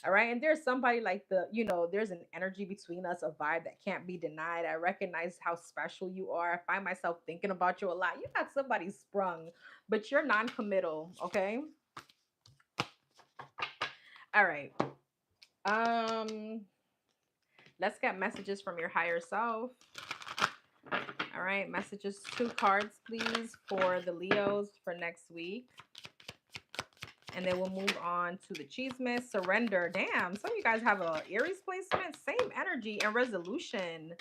All right. And there's somebody like there's an energy between us, a vibe that can't be denied. I recognize how special you are. I find myself thinking about you a lot. You got somebody sprung, but you're non-committal. Okay. All right. Um, let's get messages from your higher self. All right. Messages, 2 cards, please, for the Leos for next week. And then we'll move on to the Chismes. Surrender. Damn, some of you guys have a Aries placement. Same energy and resolution.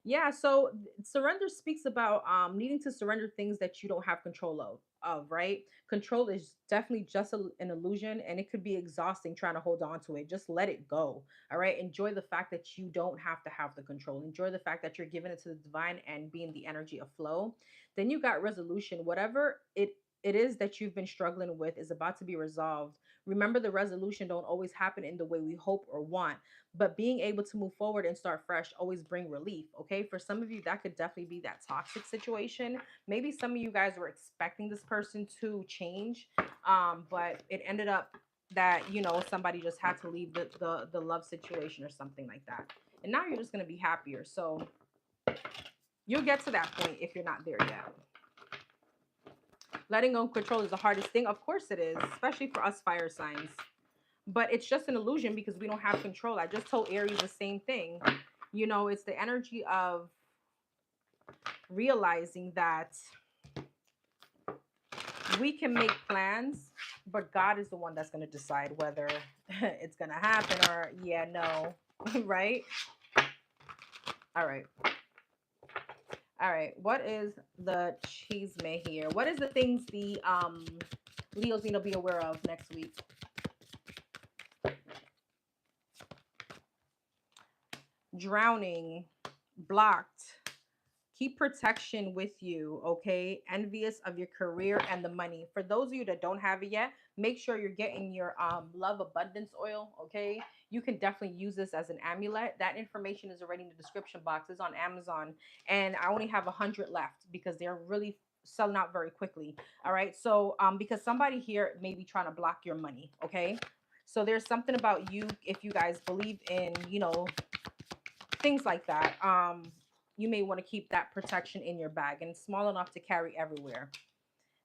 Yeah, so surrender speaks about needing to surrender things that you don't have control of, right? Control is definitely just an illusion, and it could be exhausting trying to hold on to it. Just let it go. All right. Enjoy the fact that you don't have to have the control. Enjoy the fact that you're giving it to the divine and being the energy of flow. Then you got resolution. Whatever it is that you've been struggling with is about to be resolved. Remember, the resolution don't always happen in the way we hope or want, but being able to move forward and start fresh always bring relief. Okay, for some of you that could definitely be that toxic situation. Maybe some of you guys were expecting this person to change, but it ended up that somebody just had to leave the love situation or something like that, and now you're just going to be happier. So you'll get to that point if you're not there yet. Letting go of control is the hardest thing. Of course it is, especially for us fire signs. But it's just an illusion because we don't have control. I just told Aries the same thing. It's the energy of realizing that we can make plans, but God is the one that's going to decide whether it's going to happen or yeah, no, right? All right. All right. What is the chisme here? What is the things the Leos need to be aware of next week? Drowning, blocked. Keep protection with you, okay? Envious of your career and the money. For those of you that don't have it yet, make sure you're getting your love abundance oil, okay? You can definitely use this as an amulet. That information is already in the description box. It's on Amazon, and I only have 100 left because they're really selling out very quickly. All right, so because somebody here may be trying to block your money, okay? So there's something about you, if you guys believe in things like that, you may want to keep that protection in your bag, and it's small enough to carry everywhere.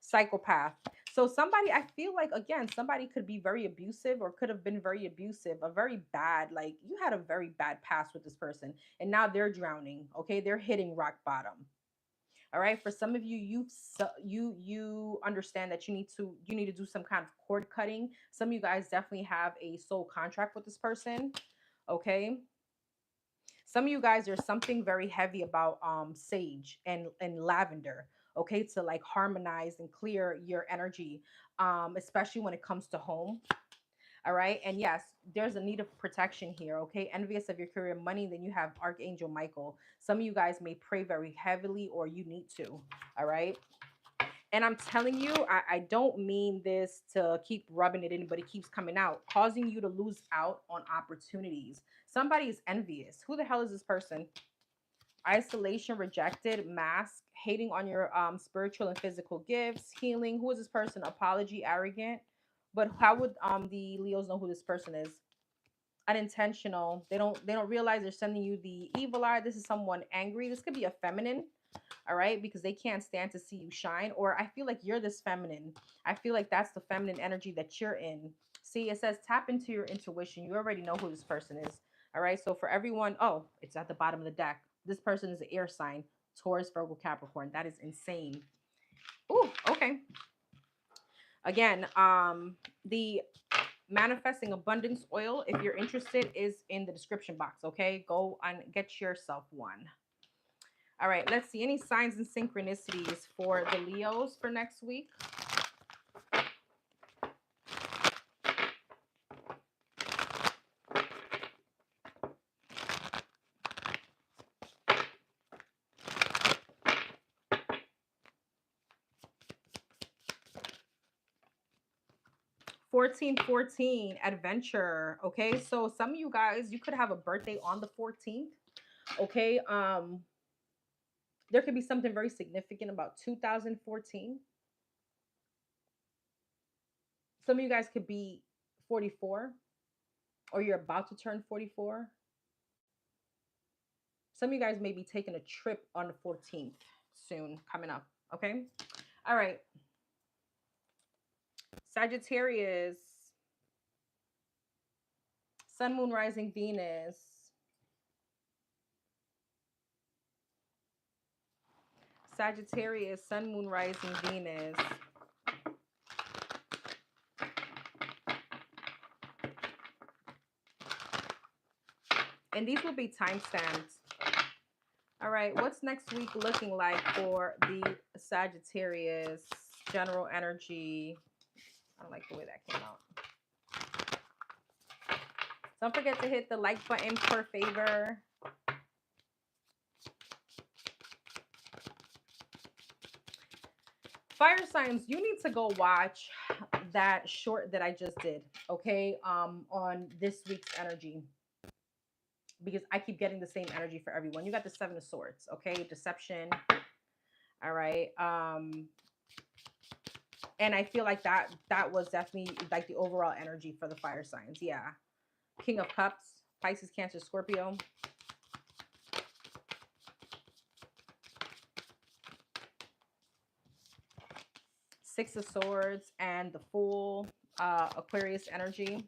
Psychopath. So somebody, I feel like, again, somebody could be very abusive or could have been very abusive, a very bad, like you had a very bad past with this person and now they're drowning. Okay. They're hitting rock bottom. All right. For some of you, you understand that you need to do some kind of cord cutting. Some of you guys definitely have a soul contract with this person. Okay. Some of you guys, there's something very heavy about sage and lavender. okay, to like harmonize and clear your energy, especially when it comes to home. All right. And yes, there's a need of protection here. Okay. Envious of your career money, then you have Archangel Michael. Some of you guys may pray very heavily, or you need to. All right. And I'm telling you, I don't mean this to keep rubbing it in, but it keeps coming out, causing you to lose out on opportunities. Somebody is envious. Who the hell is this person? Isolation, rejected, mask, hating on your spiritual and physical gifts, healing. Who is this person? Apology, arrogant. But how would the Leos know who this person is? Unintentional. They don't realize they're sending you the evil eye. This is someone angry. This could be a feminine, all right, because they can't stand to see you shine. Or I feel like you're this feminine. I feel like that's the feminine energy that you're in. See, it says tap into your intuition. You already know who this person is. All right. So for everyone, oh, it's at the bottom of the deck. This person is an air sign, Taurus, Virgo, Capricorn. That is insane. Ooh, okay. Again, the manifesting abundance oil, if you're interested, is in the description box. Okay, go and get yourself one. All right, let's see any signs and synchronicities for the Leos for next week. 1414 adventure. Okay, so some of you guys, you could have a birthday on the 14th. Okay, there could be something very significant about 2014. Some of you guys could be 44, or you're about to turn 44. Some of you guys may be taking a trip on the 14th soon, coming up. Okay, all right. Sagittarius, Sun, Moon, Rising, Venus. Sagittarius, Sun, Moon, Rising, Venus. And these will be timestamped. All right, what's next week looking like for the Sagittarius? General energy. I don't like the way that came out. Don't forget to hit the like button for favor. Fire signs, you need to go watch that short that I just did, okay, on this week's energy, because I keep getting the same energy for everyone. You got the Seven of Swords, okay, deception. All right, and I feel like that was definitely like the overall energy for the fire signs. Yeah. King of Cups, Pisces, Cancer, Scorpio. Six of Swords and the Fool, Aquarius energy.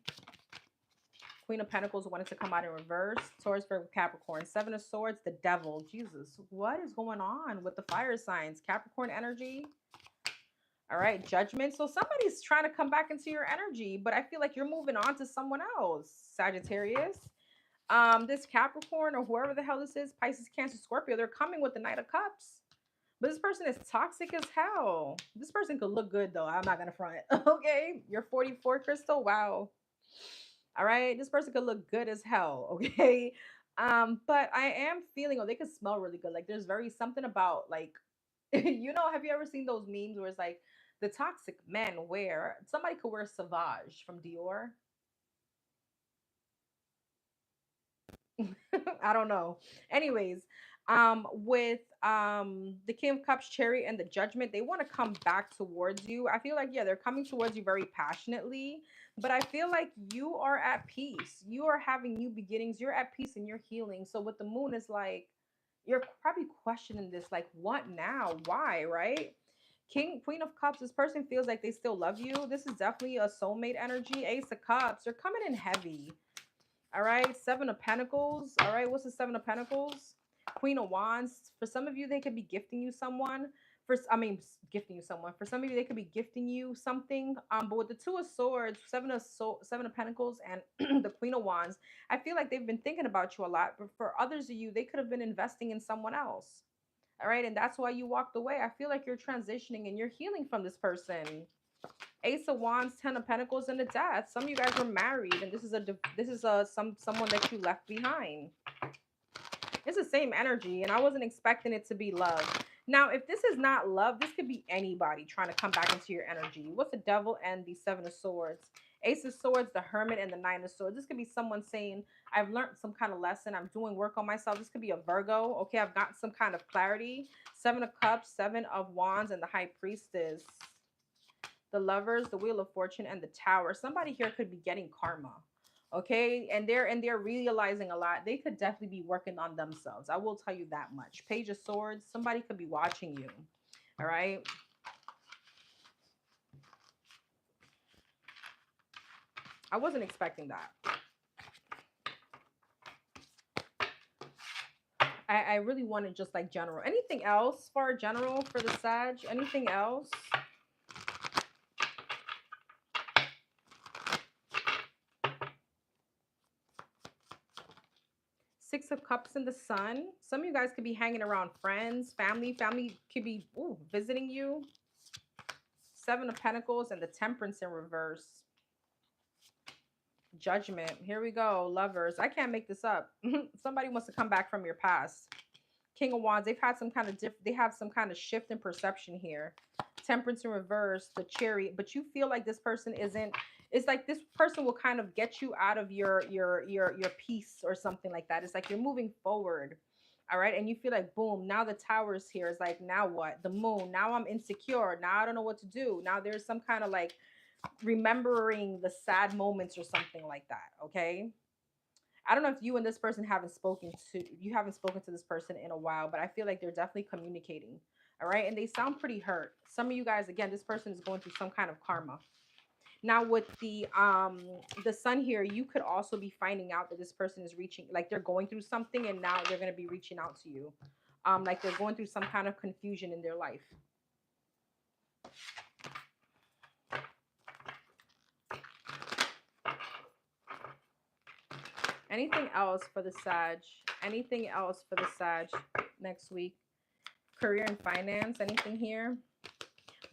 Queen of Pentacles wanted to come out in reverse. Taurus, Virgo, Capricorn. Seven of Swords, the Devil. Jesus, what is going on with the fire signs? Capricorn energy. All right, Judgment. So somebody's trying to come back into your energy, but I feel like you're moving on to someone else. Sagittarius. This Capricorn or whoever the hell this is, Pisces, Cancer, Scorpio, they're coming with the Knight of Cups. But this person is toxic as hell. This person could look good though. I'm not gonna front. Okay, you're 44, Crystal. Wow. All right, this person could look good as hell. Okay, but I am feeling, oh, they could smell really good. Like there's very something about like, you know, have you ever seen those memes where it's like the toxic men wear? Somebody could wear Sauvage from Dior. I don't know. Anyways, with the King of Cups, Cherry, and the Judgment, they want to come back towards you. I feel like, yeah, they're coming towards you very passionately, but I feel like you are at peace. You are having new beginnings. You're at peace and you're healing. So with the moon is like you're probably questioning this, like, what now? Why, right? Queen of Cups, this person feels like they still love you. This is definitely a soulmate energy. Ace of Cups, they're coming in heavy. All right, Seven of Pentacles. All right, what's the Seven of Pentacles? Queen of Wands. For some of you, they could be gifting you someone. Gifting you someone. For some of you, they could be gifting you something. But with the Two of Swords, Seven of Pentacles, and the Queen of Wands, I feel like they've been thinking about you a lot. But for others of you, they could have been investing in someone else. All right. And that's why you walked away. I feel like you're transitioning and you're healing from this person. Ace of Wands, Ten of Pentacles, and the Death. Some of you guys were married, and this is someone that you left behind. It's the same energy, and I wasn't expecting it to be love. Now, if this is not love, this could be anybody trying to come back into your energy. What's the Devil and the Seven of Swords? Ace of Swords, the Hermit, and the Nine of Swords. This could be someone saying, I've learned some kind of lesson. I'm doing work on myself. This could be a Virgo. Okay, I've got some kind of clarity. Seven of Cups, Seven of Wands, and the High Priestess. The Lovers, the Wheel of Fortune, and the Tower. Somebody here could be getting karma. Okay, and they're realizing a lot. They could definitely be working on themselves. I will tell you that much. Page of Swords, somebody could be watching you. All right. I wasn't expecting that. I really wanted just like general. Anything else for general for the Sag? Anything else? Six of Cups in the Sun. Some of you guys could be hanging around friends, family. Family could be visiting you. Seven of Pentacles and the Temperance in reverse. Judgment. Here we go. Lovers. I can't make this up. Somebody wants to come back from your past. King of Wands. They've had some kind of they have some kind of shift in perception here. Temperance in reverse. The Chariot. But you feel like this person isn't. It's like this person will kind of get you out of your peace or something like that. It's like you're moving forward. All right. And you feel like, boom, now the Tower is here. It's like, now what? The Moon. Now I'm insecure. Now I don't know what to do. Now there's some kind of like remembering the sad moments or something like that. Okay. I don't know if you and this person haven't spoken to this person in a while, but I feel like they're definitely communicating. All right. And they sound pretty hurt. Some of you guys, again, this person is going through some kind of karma. Now with the Sun here, you could also be finding out that this person is reaching, like they're going through something and now they're going to be reaching out to you. Like they're going through some kind of confusion in their life. Anything else for the Sag? Anything else for the Sag next week? Career and finance, anything here?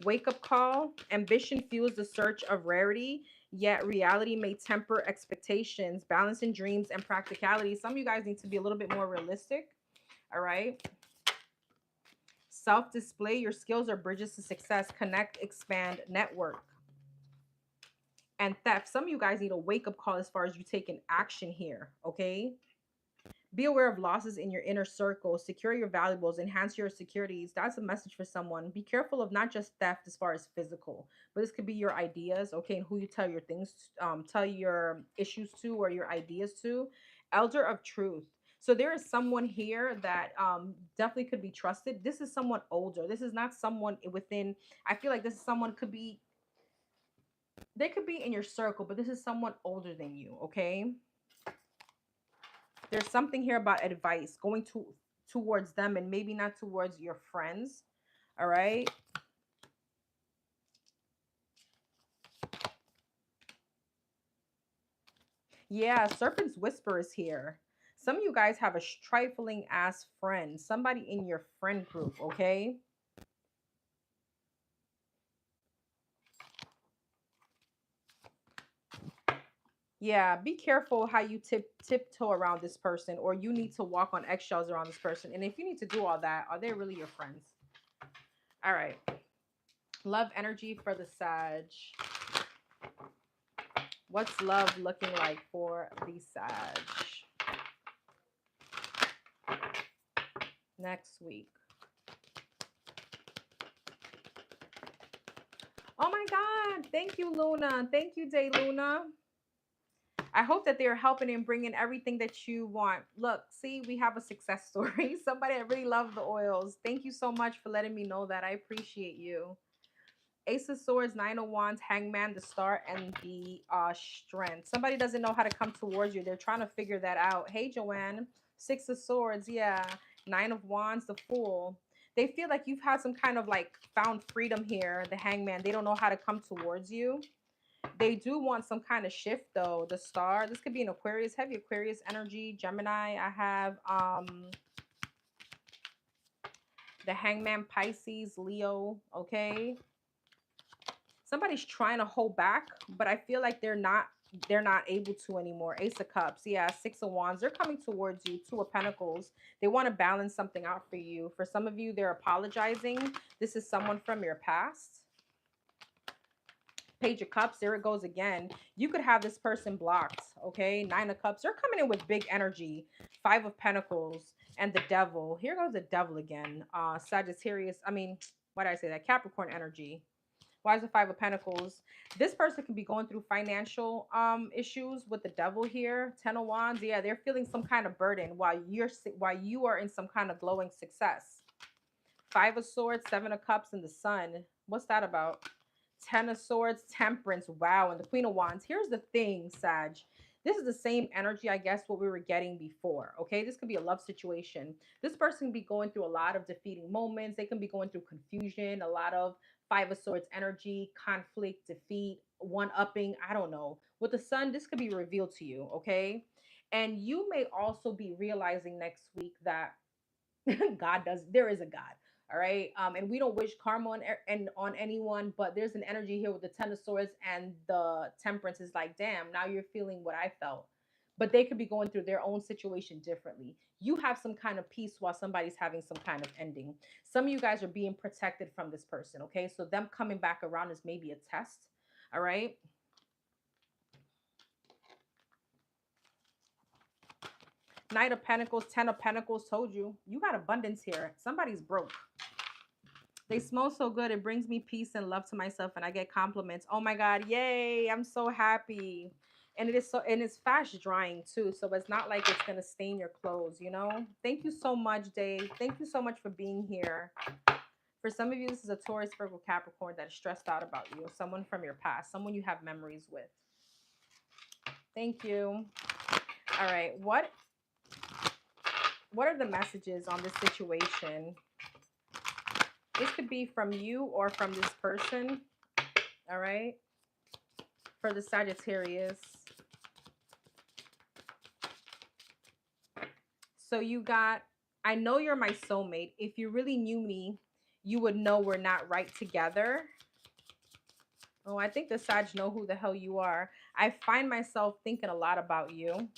Wake up call. Ambition fuels the search of rarity, yet reality may temper expectations. Balancing dreams and practicality. Some of you guys need to be a little bit more realistic. All right. Self-display. Your skills are bridges to success. Connect, expand, network. And theft. Some of you guys need a wake-up call as far as you taking action here. Okay. Be aware of losses in your inner circle. Secure your valuables. Enhance your securities. That's a message for someone. Be careful of not just theft as far as physical, but this could be your ideas, okay, and who you tell your things, tell your issues to or your ideas to. Elder of truth. So there is someone here that definitely could be trusted. This is someone older. This is not someone within. I feel like this is someone could be. They could be in your circle, but this is someone older than you. Okay. There's something here about advice going towards them and maybe not towards your friends. All right. Yeah, Serpent's Whisper is here. Some of you guys have a trifling ass friend, somebody in your friend group, okay? Yeah, be careful how you tiptoe around this person, or you need to walk on eggshells around this person. And if you need to do all that, are they really your friends? All right. Love energy for the Sag. What's love looking like for the Sag next week? Oh my God. Thank you, Luna. Thank you, Day Luna. I hope that they're helping and bringing everything that you want. Look, see, we have a success story. Somebody that really loves the oils. Thank you so much for letting me know that. I appreciate you. Ace of Swords, Nine of Wands, Hangman, the Star, and the Strength. Somebody doesn't know how to come towards you. They're trying to figure that out. Hey, Joanne. Six of Swords, yeah. Nine of Wands, the Fool. They feel like you've had some kind of like found freedom here. The Hangman. They don't know how to come towards you. They do want some kind of shift though. The Star. This could be an Aquarius, heavy Aquarius energy. Gemini. I have The Hangman, Pisces, Leo, okay? Somebody's trying to hold back, but I feel like they're not able to anymore. Ace of Cups, yeah, Six of Wands. They're coming towards you. Two of Pentacles. They want to balance something out for you. For some of you, they're apologizing. This is someone from your past. Page of Cups, there it goes again. You could have this person blocked, okay? Nine of Cups, they're coming in with big energy. Five of Pentacles and the Devil. Here goes the Devil again. Sagittarius, why did I say that? Capricorn energy. Why is the Five of Pentacles? This person can be going through financial issues with the Devil here. Ten of Wands, yeah, they're feeling some kind of burden while you are in some kind of glowing success. Five of Swords, Seven of Cups, and the Sun. What's that about? Ten of Swords, Temperance, wow, and the Queen of Wands. Here's the thing, Sag. This is the same energy, I guess, what we were getting before, okay? This could be a love situation. This person can be going through a lot of defeating moments. They can be going through confusion, a lot of Five of Swords energy, conflict, defeat, one-upping, I don't know. With the Sun, this could be revealed to you, okay? And you may also be realizing next week that there is a God. All right. And we don't wish karma on anyone, but there's an energy here with the Ten of Swords and the Temperance is like, damn, now you're feeling what I felt. But they could be going through their own situation differently. You have some kind of peace while somebody's having some kind of ending. Some of you guys are being protected from this person. Okay. So them coming back around is maybe a test. All right. Knight of Pentacles, Ten of Pentacles, told you. You got abundance here. Somebody's broke. They smell so good. It brings me peace and love to myself, and I get compliments. Oh my God, yay! I'm so happy. And it's fast drying too, so it's not like it's gonna stain your clothes, you know? Thank you so much, Dave. Thank you so much for being here. For some of you, this is a Taurus, Virgo, Capricorn that is stressed out about you. Someone from your past, someone you have memories with. Thank you. All right, what are the messages on this situation? This could be from you or from this person. All right. For the Sagittarius. So you got, I know you're my soulmate. If you really knew me, you would know we're not right together. Oh, I think the Sag know who the hell you are. I find myself thinking a lot about you.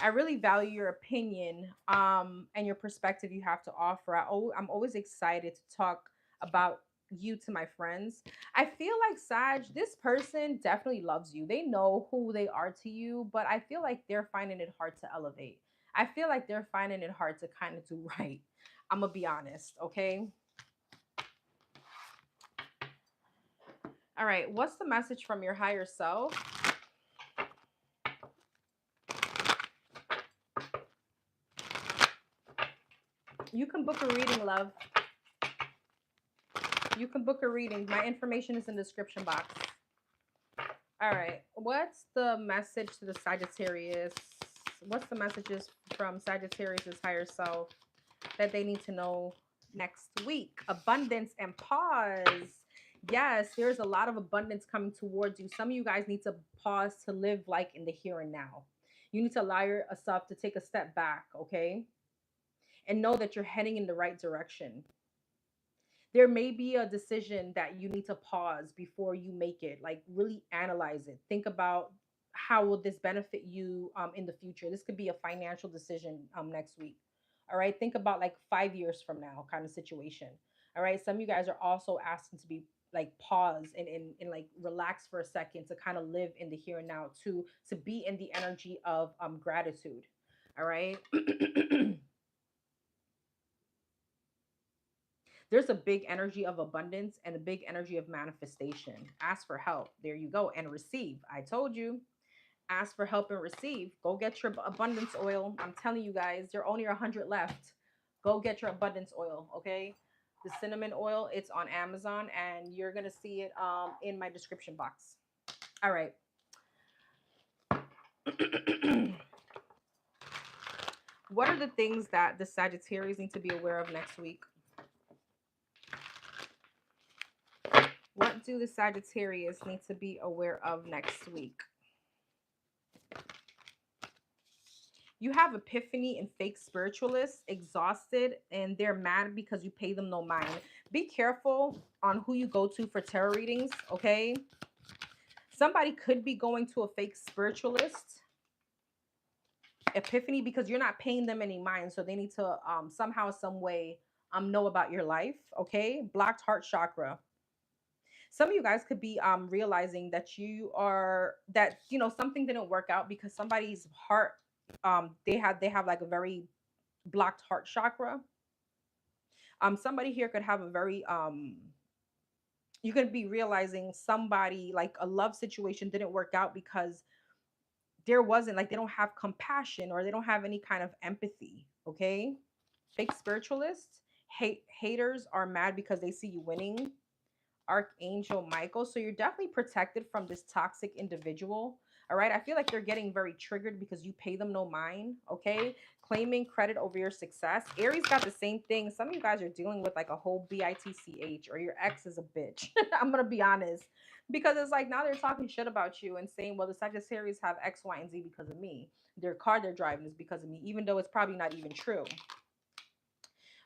I really value your opinion and your perspective you have to offer. I'm always excited to talk about you to my friends. I feel like Sag, this person definitely loves you. They know who they are to you, but I feel like they're finding it hard to elevate. I feel like they're finding it hard to kind of do right. I'm going to be honest, okay? All right, what's the message from your higher self? You can book a reading, love. You can book a reading. My information is in the description box. All right. What's the message to the Sagittarius? What's the messages from Sagittarius' higher self that they need to know next week? Abundance and pause. Yes, there's a lot of abundance coming towards you. Some of you guys need to pause to live like in the here and now. You need to allow yourself to take a step back, okay? And know that you're heading in the right direction. There may be a decision that you need to pause before you make it, like really analyze it. Think about how will this benefit you in the future. This could be a financial decision next week. All right, think about like 5 years from now kind of situation. All right, some of you guys are also asking to be like pause and like relax for a second to kind of live in the here and now, to be in the energy of gratitude. All right. There's a big energy of abundance and a big energy of manifestation. Ask for help. There you go. And receive. I told you. Ask for help and receive. Go get your abundance oil. I'm telling you guys, there are only 100 left. Go get your abundance oil, okay? The cinnamon oil, it's on Amazon, and you're going to see it in my description box. All right. What are the things that the Sagittarius need to be aware of next week? What do the Sagittarius need to be aware of next week? You have epiphany and fake spiritualists, exhausted, and they're mad because you pay them no mind. Be careful on who you go to for tarot readings, okay? Somebody could be going to a fake spiritualist, epiphany, because you're not paying them any mind, so they need to somehow, some way know about your life, okay? Blocked heart chakra. Some of you guys could be realizing that something didn't work out because somebody's heart, they have like a very blocked heart chakra. Somebody here could have a very you could be realizing somebody, like a love situation didn't work out because there wasn't, like, they don't have compassion or they don't have any kind of empathy, okay? Fake spiritualists, haters are mad because they see you winning. Archangel Michael. So you're definitely protected from this toxic individual. All right. I feel like they're getting very triggered because you pay them no mind. Okay. Claiming credit over your success. Aries got the same thing. Some of you guys are dealing with like a whole bitch, or your ex is a bitch. I'm going to be honest. Because it's like now they're talking shit about you and saying, well, the Sagittarius have X, Y, and Z because of me. Their car they're driving is because of me, even though it's probably not even true.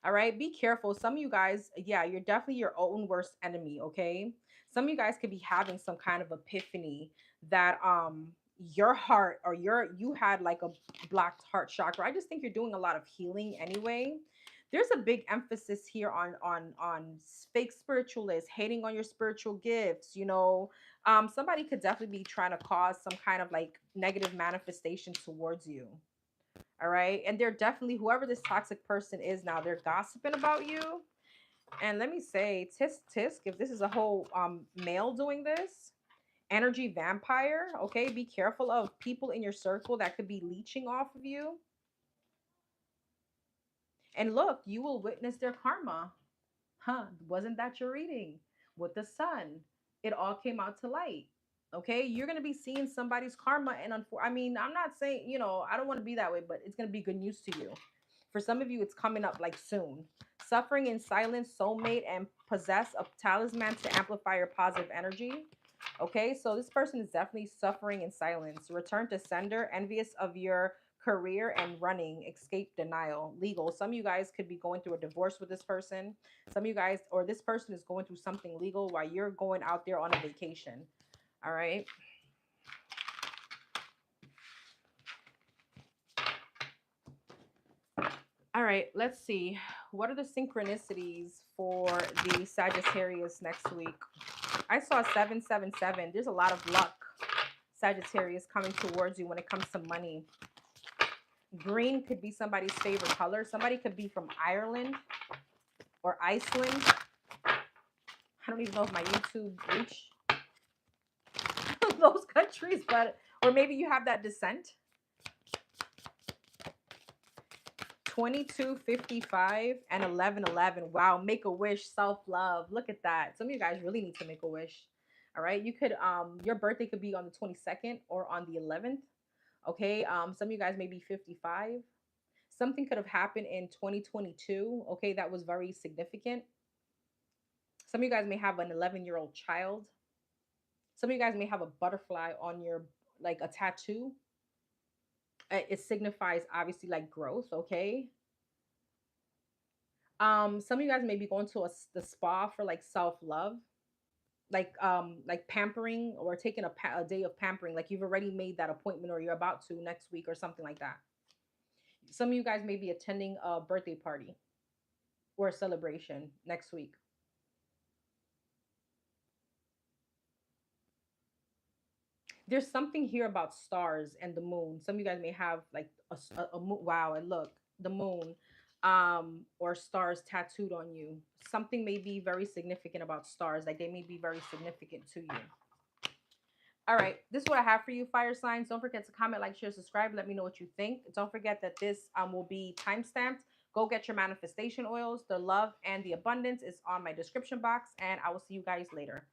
All right, be careful. Some of you guys, yeah, you're definitely your own worst enemy, okay? Some of you guys could be having some kind of epiphany that your heart, or you had like a blocked heart chakra. I just think you're doing a lot of healing anyway. There's a big emphasis here on fake spiritualists hating on your spiritual gifts, somebody could definitely be trying to cause some kind of like negative manifestation towards you. All right. And they're definitely, whoever this toxic person is now, they're gossiping about you. And let me say, tisk, if this is a whole male doing this, energy vampire, okay, be careful of people in your circle that could be leeching off of you. And look, you will witness their karma. Huh? Wasn't that your reading with the sun? It all came out to light. Okay, you're gonna be seeing somebody's karma, and I mean, I'm not saying, I don't want to be that way, but it's gonna be good news to you. For some of you, it's coming up like soon. Suffering in silence, soulmate, and possess a talisman to amplify your positive energy. Okay, so this person is definitely suffering in silence. Return to sender, envious of your career and running, escape denial, legal. Some of you guys could be going through a divorce with this person. Some of you guys, or this person is going through something legal while you're going out there on a vacation. All right. All right, let's see. What are the synchronicities for the Sagittarius next week? I saw 777. There's a lot of luck, Sagittarius, coming towards you when it comes to money. Green could be somebody's favorite color. Somebody could be from Ireland or Iceland. I don't even know if my YouTube reach those countries, or maybe you have that descent. 2255 and 1111. Wow, make a wish, self-love. Look at that. Some of you guys really need to make a wish. All right, you could your birthday could be on the 22nd or on the 11th. Okay, some of you guys may be 55. Something could have happened in 2022. Okay, that was very significant. Some of you guys may have an 11-year-old child. Some of you guys may have a butterfly on your, like a tattoo. It signifies obviously like growth, okay? Some of you guys may be going to the spa for like self-love, like pampering, or taking a day of pampering, like you've already made that appointment or you're about to next week or something like that. Some of you guys may be attending a birthday party or a celebration next week. There's something here about stars and the moon. Some of you guys may have like a moon. Wow, and look, the moon, or stars tattooed on you. Something may be very significant about stars. Like they may be very significant to you. All right, this is what I have for you, fire signs. Don't forget to comment, like, share, subscribe. Let me know what you think. Don't forget that this will be time stamped. Go get your manifestation oils. The love and the abundance is on my description box, and I will see you guys later.